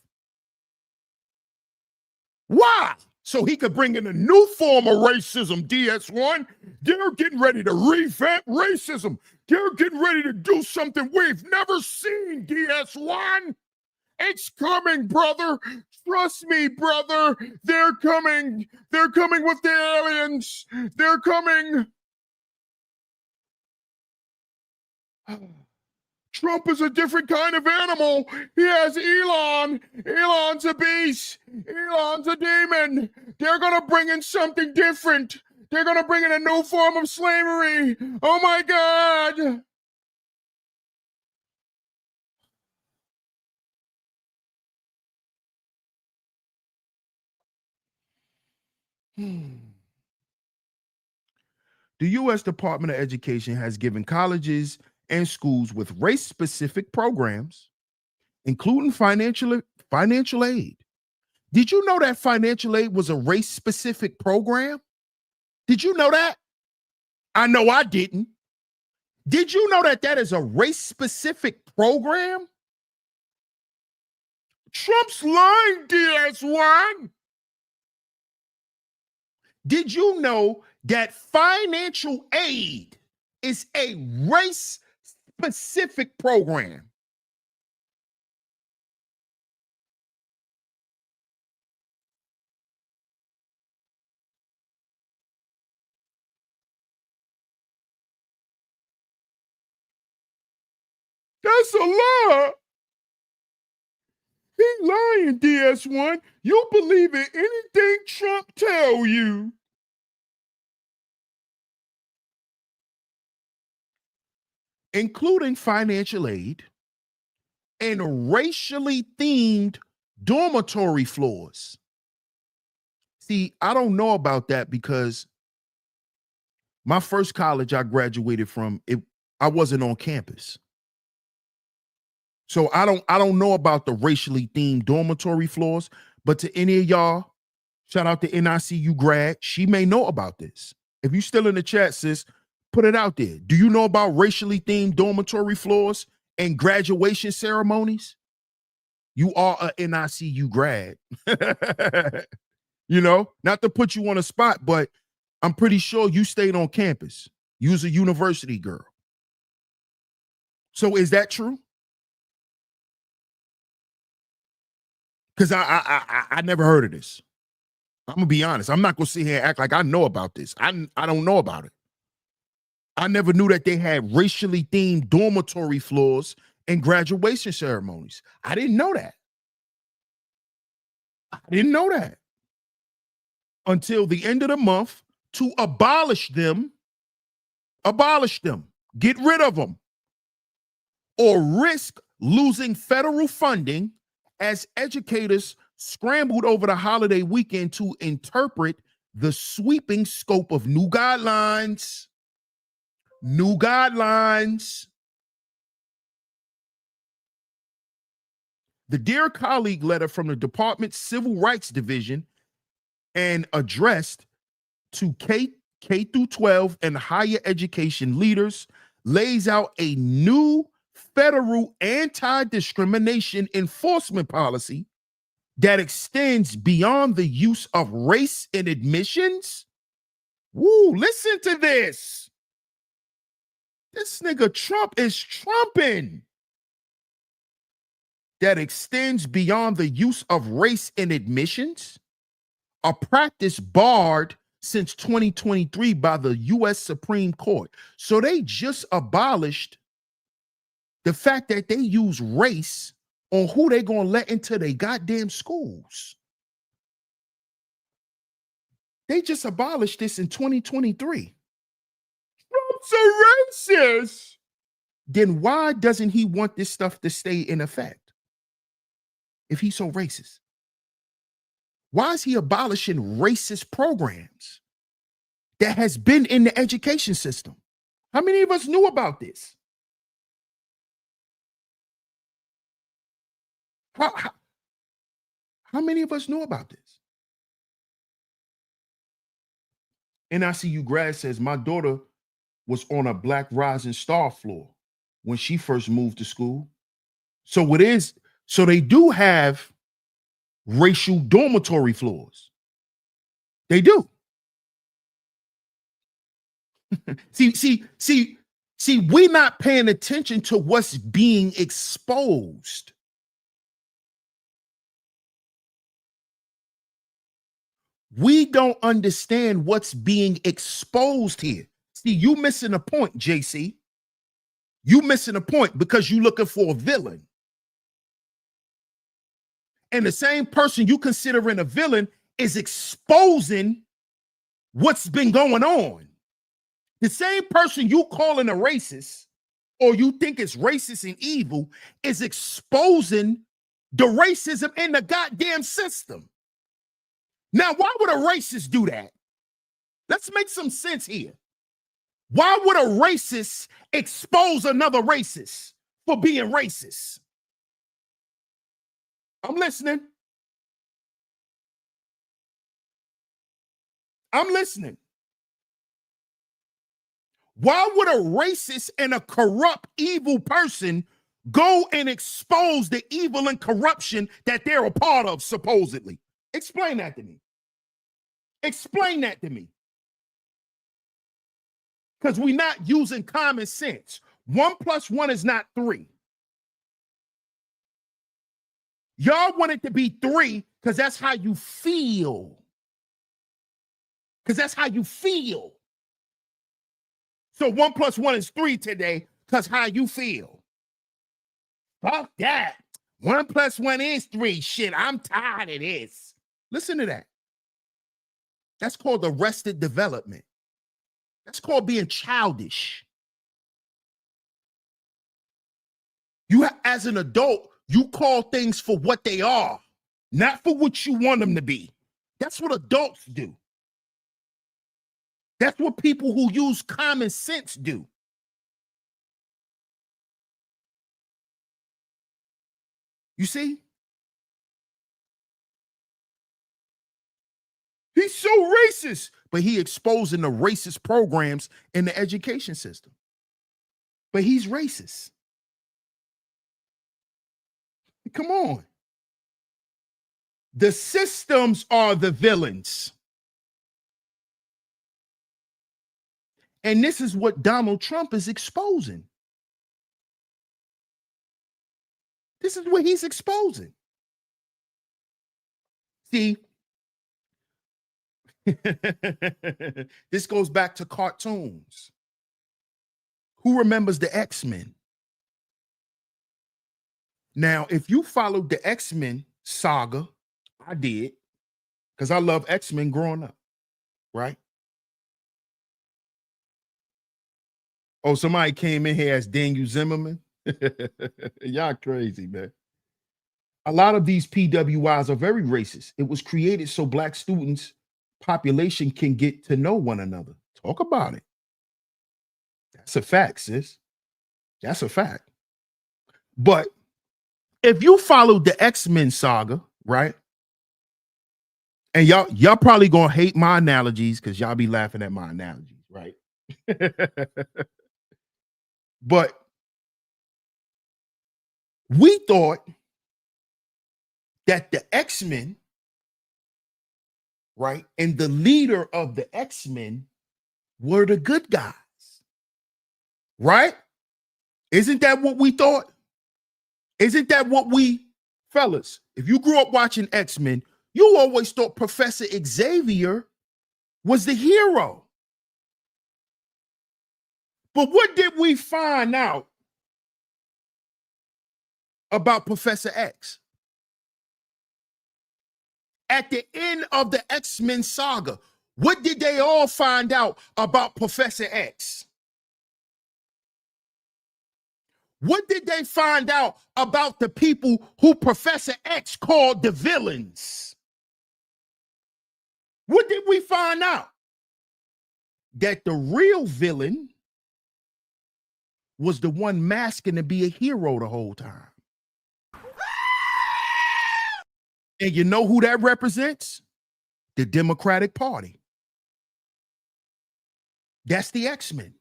[SPEAKER 1] Why? So he could bring in a new form of racism, DS1. They're getting ready to revamp racism. They're getting ready to do something we've never seen, DS1. It's coming, brother. Trust me, brother. They're coming. They're coming with the aliens. They're coming. Trump is a different kind of animal. He has Elon. Elon's a beast. Elon's a demon. They're going to bring in something different. They're going to bring in a new form of slavery. Oh, my God. The U.S. Department of Education has given colleges and schools with race-specific programs, including financial aid. Did you know that financial aid was a race-specific program? Did you know that? I know I didn't. Did you know that that is a race-specific program? Trump's lying, DS1. Did you know that financial aid is a race-specific program? That's a lie. He lying, DS1. You believe in anything Trump tell you. Including financial aid and racially themed dormitory floors. See, I don't know about that because my first college I graduated from, I wasn't on campus. So I don't know about the racially themed dormitory floors, but to any of y'all, shout out to NICU grad, she may know about this. If you're still in the chat, sis, put it out there. Do you know about racially themed dormitory floors and graduation ceremonies? You are a NICU grad. You know, not to put you on a spot, but I'm pretty sure you stayed on campus. You was a university girl. So is that true? Because I never heard of this. I'm gonna be honest. I'm not gonna sit here and act like I know about this. I don't know about it. I never knew that they had racially themed dormitory floors and graduation ceremonies. I didn't know that. I didn't know that until the end of the month to abolish them, get rid of them, or risk losing federal funding as educators scrambled over the holiday weekend to interpret the sweeping scope of new guidelines. New guidelines. The Dear Colleague letter from the Department's Civil Rights Division and addressed to K through 12 and higher education leaders lays out a new federal anti-discrimination enforcement policy that extends beyond the use of race in admissions. Woo, listen to this. This nigga Trump is trumping. That extends beyond the use of race in admissions, a practice barred since 2023 by the U.S. Supreme Court. So they just abolished the fact that they use race on who they gonna let into their goddamn schools. They just abolished this in 2023. Trump's a racist. Then why doesn't he want this stuff to stay in effect if he's so racist? Why is he abolishing racist programs that has been in the education system? How many of us knew about this? How many of us knew about this? NICU grad says, my daughter was on a Black Rising Star floor when she first moved to school. So it is, so they do have racial dormitory floors. They do. See, we're not paying attention to what's being exposed. We don't understand what's being exposed here. See, you missing a point, JC. You missing a point because you looking for a villain. And the same person you considering a villain is exposing what's been going on. The same person you calling a racist or you think is racist and evil is exposing the racism in the goddamn system. Now, why would a racist do that? Let's make some sense here. Why would a racist expose another racist for being racist? I'm listening. I'm listening. Why would a racist and a corrupt, evil person go and expose the evil and corruption that they're a part of, supposedly? Explain that to me. Explain that to me. Because we're not using common sense. 1 + 1 is not 3. Y'all want it to be 3 because that's how you feel. Because that's how you feel. So 1 + 1 is 3 today because how you feel. Fuck that. 1 + 1 is 3. Shit, I'm tired of this. Listen to that. That's called arrested development. That's called being childish. You, as an adult, you call things for what they are, not for what you want them to be. That's what adults do. That's what people who use common sense do. You see? He's so racist, but he exposing the racist programs in the education system. But he's racist. Come on. The systems are the villains. And this is what Donald Trump is exposing. This is what he's exposing. See, this goes back to cartoons. Who remembers the X-Men? Now, if you followed the X-Men saga, I did, because I love X-Men growing up, right? Oh, somebody came in here as Daniel Zimmerman. Y'all crazy, man. A lot of these PWIs are very racist. It was created so Black students population can get to know one another. Talk about it. That's a fact, sis. That's a fact. But if you followed the X-Men saga, right? And y'all probably gonna hate my analogies because y'all be laughing at my analogies, right? But we thought that the X-Men, right, and the leader of the X-Men were the good guys, right? Isn't that what we thought? Isn't that what we, fellas, if you grew up watching X-Men, you always thought Professor Xavier was the hero. But what did we find out about Professor X? At the end of the X-Men saga, what did they all find out about Professor X? What did they find out about the people who Professor X called the villains? What did we find out? That the real villain was the one masking to be a hero the whole time. And you know who that represents? The Democratic Party. That's the X-Men.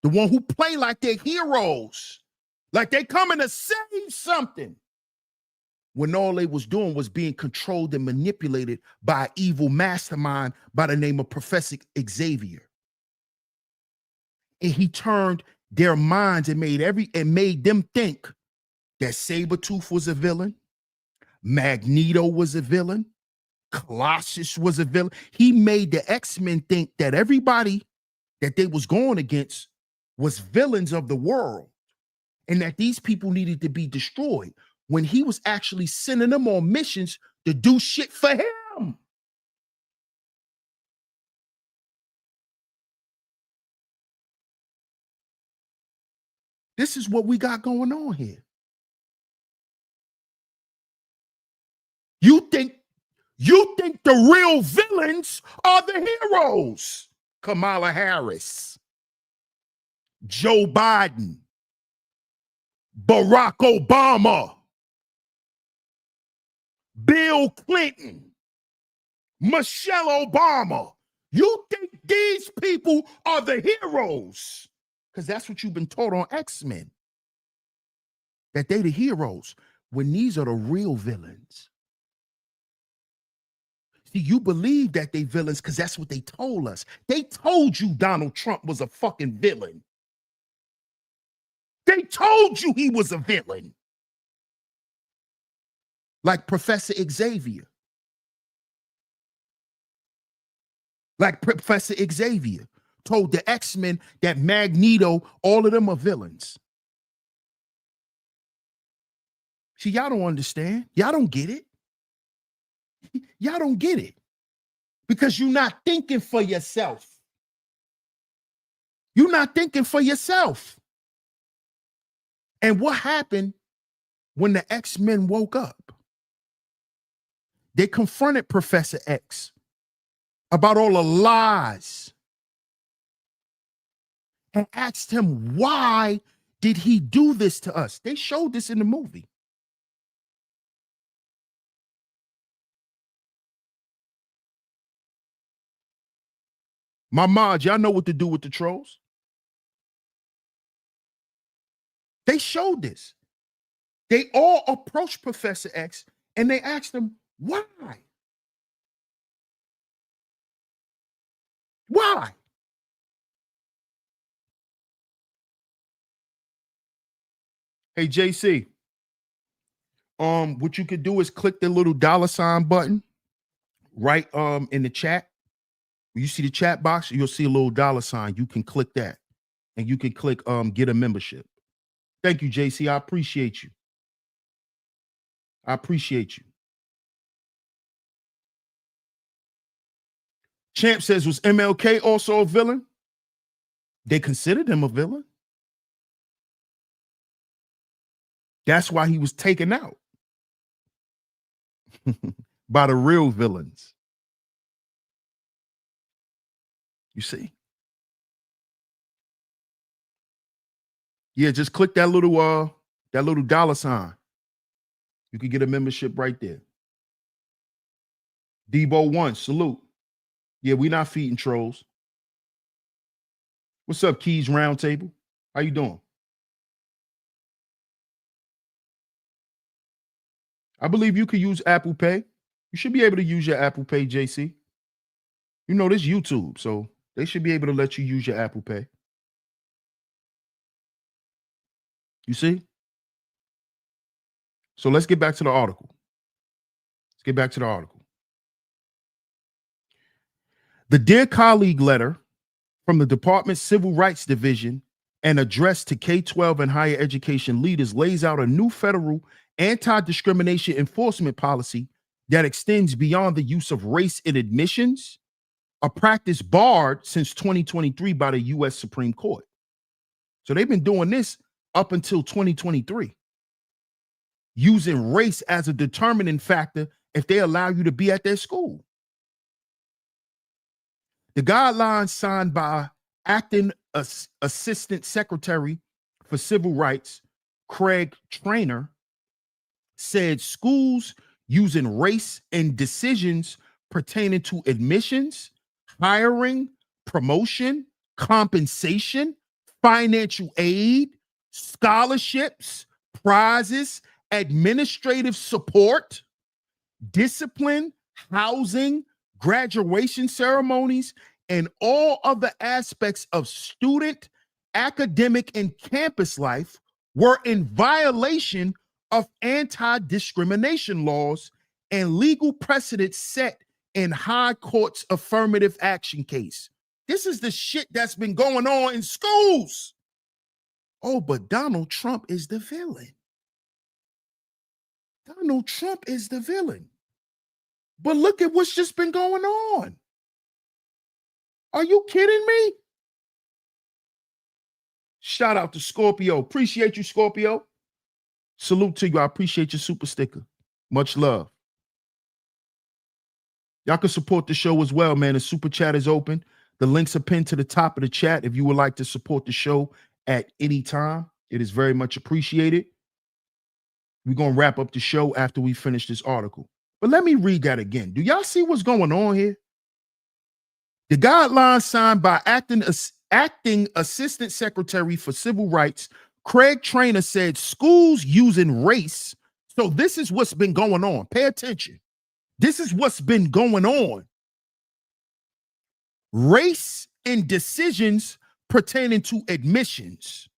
[SPEAKER 1] The one who play like they're heroes, like they coming to save something, when all they was doing was being controlled and manipulated by an evil mastermind by the name of Professor Xavier. And he turned their minds and made them think that Sabretooth was a villain, Magneto was a villain, Colossus was a villain. He made the X-Men think that everybody that they was going against was villains of the world and that these people needed to be destroyed when he was actually sending them on missions to do shit for him. This is what we got going on here. You think the real villains are the heroes? Kamala Harris, Joe Biden, Barack Obama, Bill Clinton, Michelle Obama. You think these people are the heroes? Because that's what you've been taught on X-Men. That they the heroes, when these are the real villains. See, you believe that they villains because that's what they told us. They told you Donald Trump was a fucking villain. They told you he was a villain. Like Professor Xavier. Like Professor Xavier told the X-Men that Magneto, all of them are villains. See, y'all don't understand. Y'all don't get it. Y'all don't get it. Because you're not thinking for yourself. You're not thinking for yourself. And what happened when the X-Men woke up? They confronted Professor X about all the lies and asked him, why did he do this to us? They showed this in the movie. My mods, y'all know what to do with the trolls. They showed this. They all approached Professor X and they asked him, why? Why? Hey, JC, what you could do is click the little $ button right in the chat. When you see the chat box, you'll see a little $. You can click that and you can click get a membership. Thank you, JC. I appreciate you. I appreciate you. Champ says, was MLK also a villain? They considered him a villain. That's why he was taken out by the real villains. You see? Yeah, just click that little $. You can get a membership right there. Debo 1, salute. Yeah, we not feeding trolls. What's up, Keys Roundtable? How you doing? I believe you could use Apple Pay. You should be able to use your Apple Pay, JC. You know, this YouTube, so they should be able to let you use your Apple Pay. You see? So let's get back to the article. Let's get back to the article. The Dear Colleague letter from the Department's Civil Rights Division and addressed to K-12 and higher education leaders lays out a new federal anti-discrimination enforcement policy that extends beyond the use of race in admissions, a practice barred since 2023 by the U.S. Supreme Court. So they've been doing this up until 2023, using race as a determining factor if they allow you to be at their school. The guidelines signed by acting Assistant Secretary for Civil Rights, Craig Trainer, said schools using race in decisions pertaining to admissions, hiring, promotion, compensation, financial aid, scholarships, prizes, administrative support, discipline, housing, graduation ceremonies, and all other aspects of student, academic, and campus life were in violation of anti-discrimination laws and legal precedents set in high court's affirmative action case. This is the shit that's been going on in schools. Oh, but Donald Trump is the villain. Donald Trump is the villain. But look at what's just been going on. Are you kidding me? Shout out to Scorpio. Appreciate you, Scorpio. Salute to you. I appreciate your super sticker. Much love. Y'all can support the show as well, man. The super chat is open. The links are pinned to the top of the chat if you would like to support the show at any time. It is very much appreciated. We're going to wrap up the show after we finish this article. But let me read that again. Do y'all see what's going on here? The guidelines signed by acting Assistant Secretary for Civil Rights, Craig Trainer, said schools using race. So this is what's been going on. Pay attention. This is what's been going on. Race in decisions pertaining to admissions,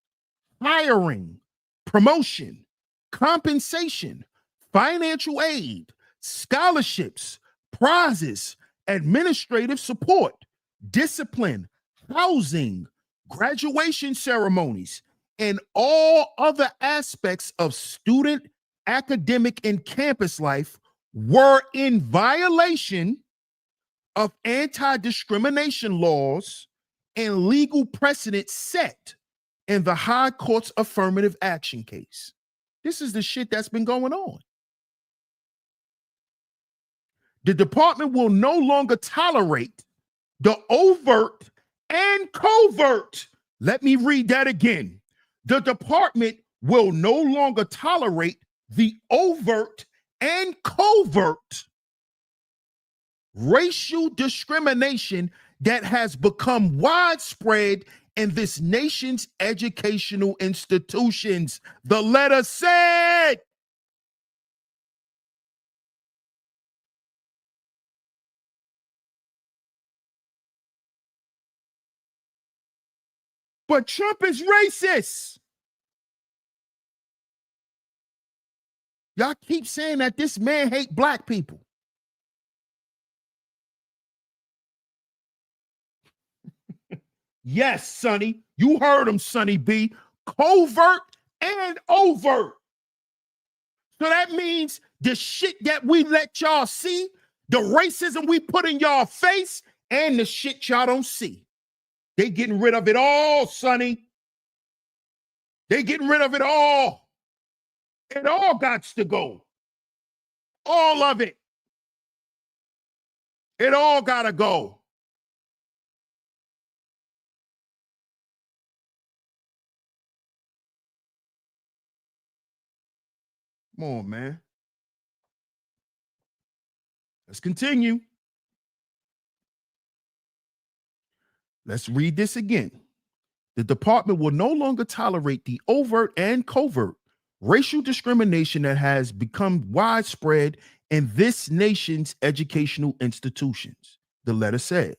[SPEAKER 1] hiring, promotion, compensation, financial aid, scholarships, prizes, administrative support, discipline, housing, graduation ceremonies, and all other aspects of student, academic, and campus life were in violation of anti-discrimination laws and legal precedent set in the high court's affirmative action case. This is the shit that's been going on. The department will no longer tolerate the overt and covert. Let me read that again. The department will no longer tolerate the overt and covert racial discrimination that has become widespread in this nation's educational institutions. The letter said. But Trump is racist. Y'all keep saying that this man hates black people. Yes, Sonny. You heard him, Sonny B. Covert and overt. So that means the shit that we let y'all see, the racism we put in y'all face, and the shit y'all don't see. They getting rid of it all, Sonny. They getting rid of it all. It all got to go. All of it. It all got to go. Come on, man. Let's continue. Let's read this again. The department will no longer tolerate the overt and covert racial discrimination that has become widespread in this nation's educational institutions, the letter said.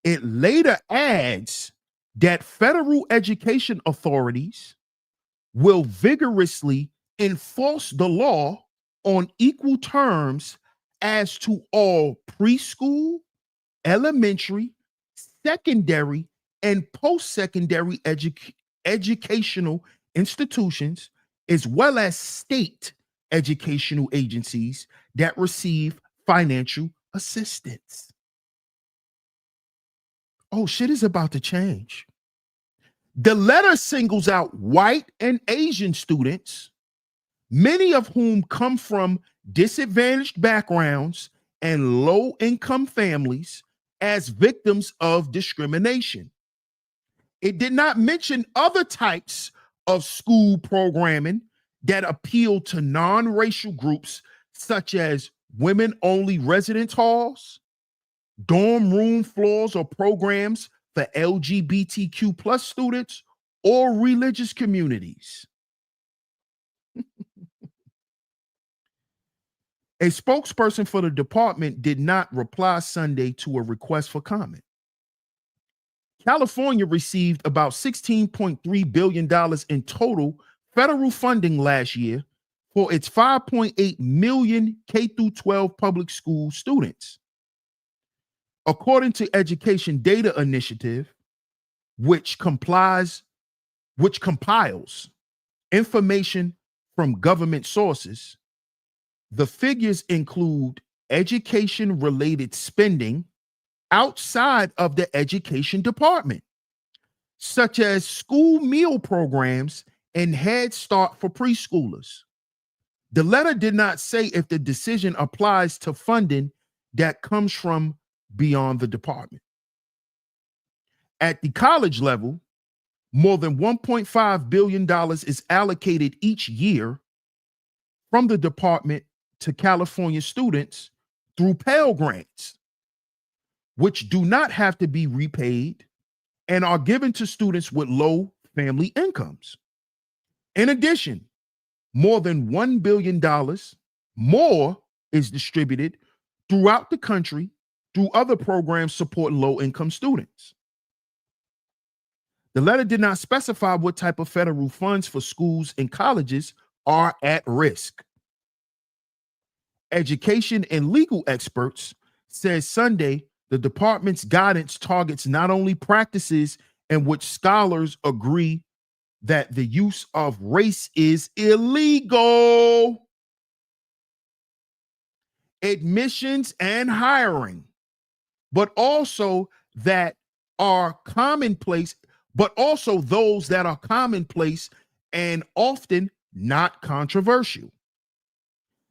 [SPEAKER 1] It later adds that federal education authorities will vigorously enforce the law on equal terms as to all preschool, elementary, secondary, and post-secondary educational institutions, as well as state educational agencies that receive financial assistance. Oh, shit is about to change. The letter singles out white and Asian students, many of whom come from disadvantaged backgrounds and low-income families, as victims of discrimination. It did not mention other types of school programming that appeal to non-racial groups, such as women-only residence halls, dorm room floors, or programs for LGBTQ plus students or religious communities. A spokesperson for the department did not reply Sunday to a request for comment. California received about $16.3 billion in total federal funding last year for its 5.8 million K-12 public school students. According to Education Data Initiative, which compiles information from government sources, the figures include education-related spending outside of the education department, such as school meal programs and Head Start for preschoolers. The letter did not say if the decision applies to funding that comes from beyond the department. At the college level, more than $1.5 billion is allocated each year from the department to California students through Pell Grants, which do not have to be repaid and are given to students with low family incomes. In addition, more than $1 billion more is distributed throughout the country through other programs supporting low-income students. The letter did not specify what type of federal funds for schools and colleges are at risk. Education and legal experts said Sunday the department's guidance targets not only practices in which scholars agree that the use of race is illegal, admissions and hiring, but also that are commonplace, but also those that are commonplace and often not controversial.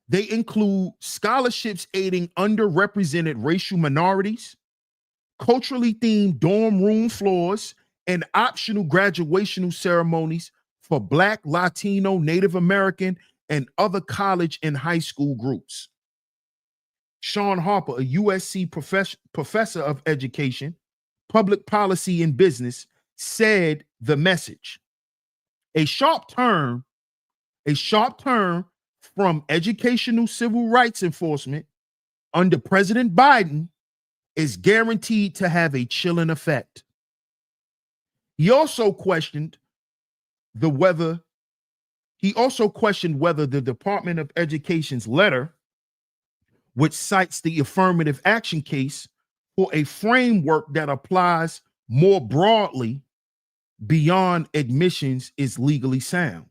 [SPEAKER 1] They include scholarships aiding underrepresented racial minorities, culturally themed dorm room floors, and optional graduation ceremonies for Black, Latino, Native American, and other college and high school groups. Sean Harper, a USC professor of education, public policy, and business, said the message. A sharp turn from educational civil rights enforcement under President Biden is guaranteed to have a chilling effect. He also questioned whether the Department of Education's letter, which cites the affirmative action case for a framework that applies more broadly beyond admissions, is legally sound.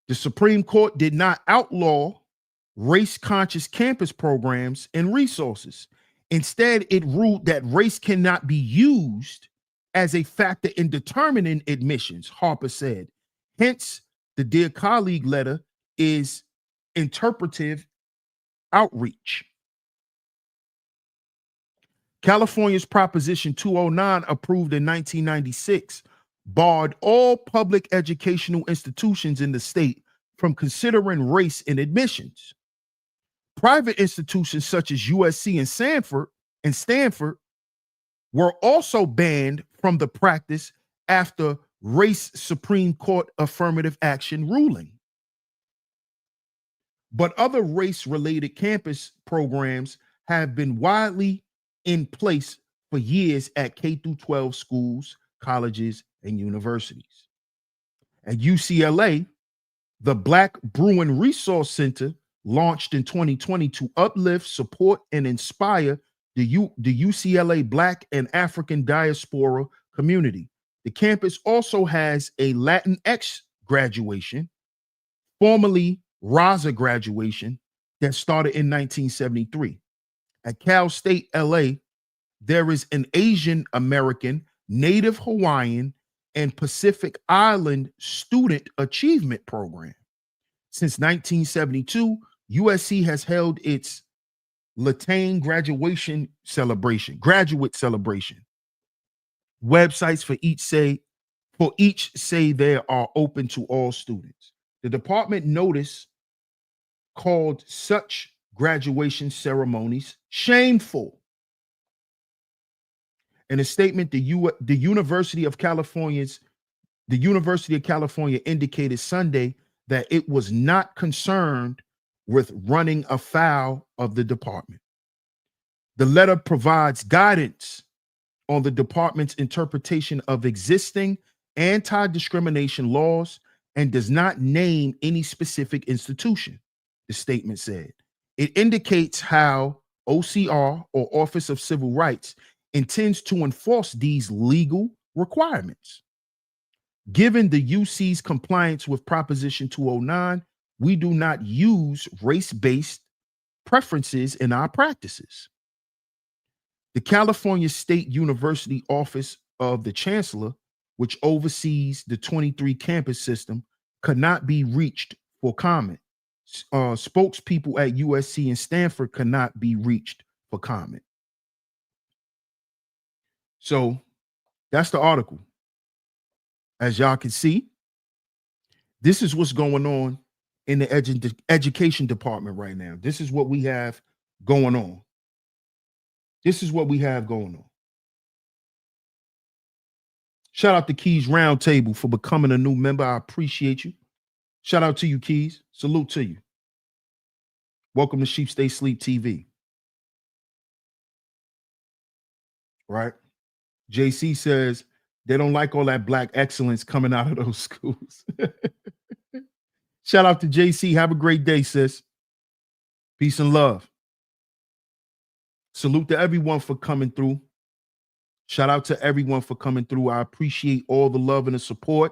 [SPEAKER 1] The Supreme Court did not outlaw race-conscious campus programs and resources. Instead, it ruled that race cannot be used as a factor in determining admissions, Harper said. Hence, the Dear Colleague letter is interpretive outreach. California's Proposition 209, approved in 1996, barred all public educational institutions in the state from considering race in admissions. Private institutions such as USC and Stanford were also banned from the practice after race Supreme Court affirmative action ruling. But other race-related campus programs have been widely in place for years at K-12 schools, colleges, and universities. At UCLA, the Black Bruin Resource Center, launched in 2020 to uplift, support, and inspire the UCLA Black and African diaspora community. The campus also has a Latinx graduation, formerly Raza graduation, that started in 1973. At Cal State LA, there is an Asian American, Native Hawaiian, and Pacific Island student achievement program. Since 1972, USC has held its Latane graduate celebration. Websites for each say they are open to all students. The department notice called such graduation ceremonies shameful. In a statement, the University of California indicated Sunday that it was not concerned with running afoul of the department. The letter provides guidance on the department's interpretation of existing anti-discrimination laws and does not name any specific institution, the statement said. It indicates how OCR, or Office of Civil Rights, intends to enforce these legal requirements. Given the UC's compliance with Proposition 209, we do not use race-based preferences in our practices. The California State University Office of the Chancellor, which oversees the 23 campus system, could not be reached for comment. Spokespeople at USC and Stanford could not be reached for comment. So that's the article. As y'all can see, this is what's going on in the education department right now. This is what we have going on. Shout out to Keys Roundtable for becoming a new member. I appreciate you. Shout out to you, Keys. Salute to you. Welcome to SHEEPSTAYSLEEPTV. Right? JC says they don't like all that black excellence coming out of those schools. Shout out to JC. Have a great day, sis. Peace and love. Salute to everyone for coming through. Shout out to everyone for coming through. I appreciate all the love and the support.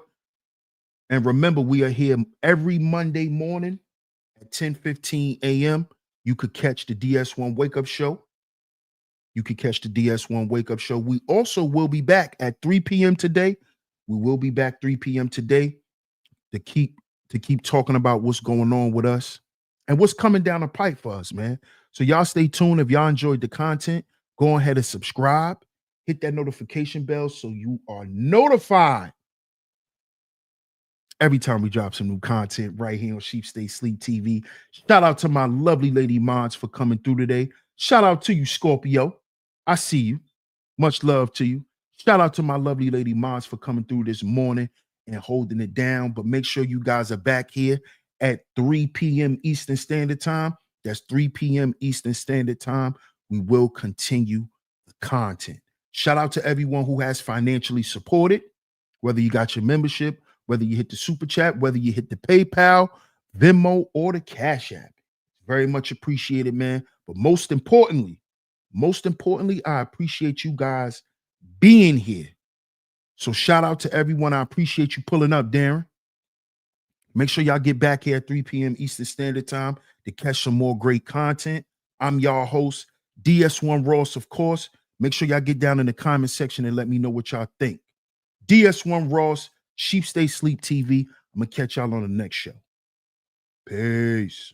[SPEAKER 1] And remember, we are here every Monday morning at 10:15 a.m. You could catch the DS1 Wake Up Show. We also will be back at 3 p.m. today. We will be back 3 p.m. today to keep talking about what's going on with us and what's coming down the pipe for us, man. So y'all stay tuned. If y'all enjoyed the content, go ahead and subscribe. Hit that notification bell so you are notified every time we drop some new content right here on SHEEPSTAYSLEEPTV. Shout out to my lovely lady mods for coming through today. Shout out to you, Scorpio. I see you. Much love to you. Shout out to my lovely lady mods for coming through this morning and holding it down. But make sure you guys are back here at 3 p.m. Eastern Standard Time. That's 3 p.m. Eastern Standard Time. We will continue the content. Shout out to everyone who has financially supported, whether you got your membership, whether you hit the super chat, whether you hit the PayPal, Venmo, or the Cash App. Very much appreciated, man. But most importantly, I appreciate you guys being here. So shout out to everyone. I appreciate you pulling up, Darren. Make sure y'all get back here at 3 p.m. Eastern Standard Time to catch some more great content. I'm y'all host, DS1 Ross, of course. Make sure y'all get down in the comment section and let me know what y'all think. DS1 Ross, SHEEPSTAYSLEEPTV. I'm going to catch y'all on the next show. Peace.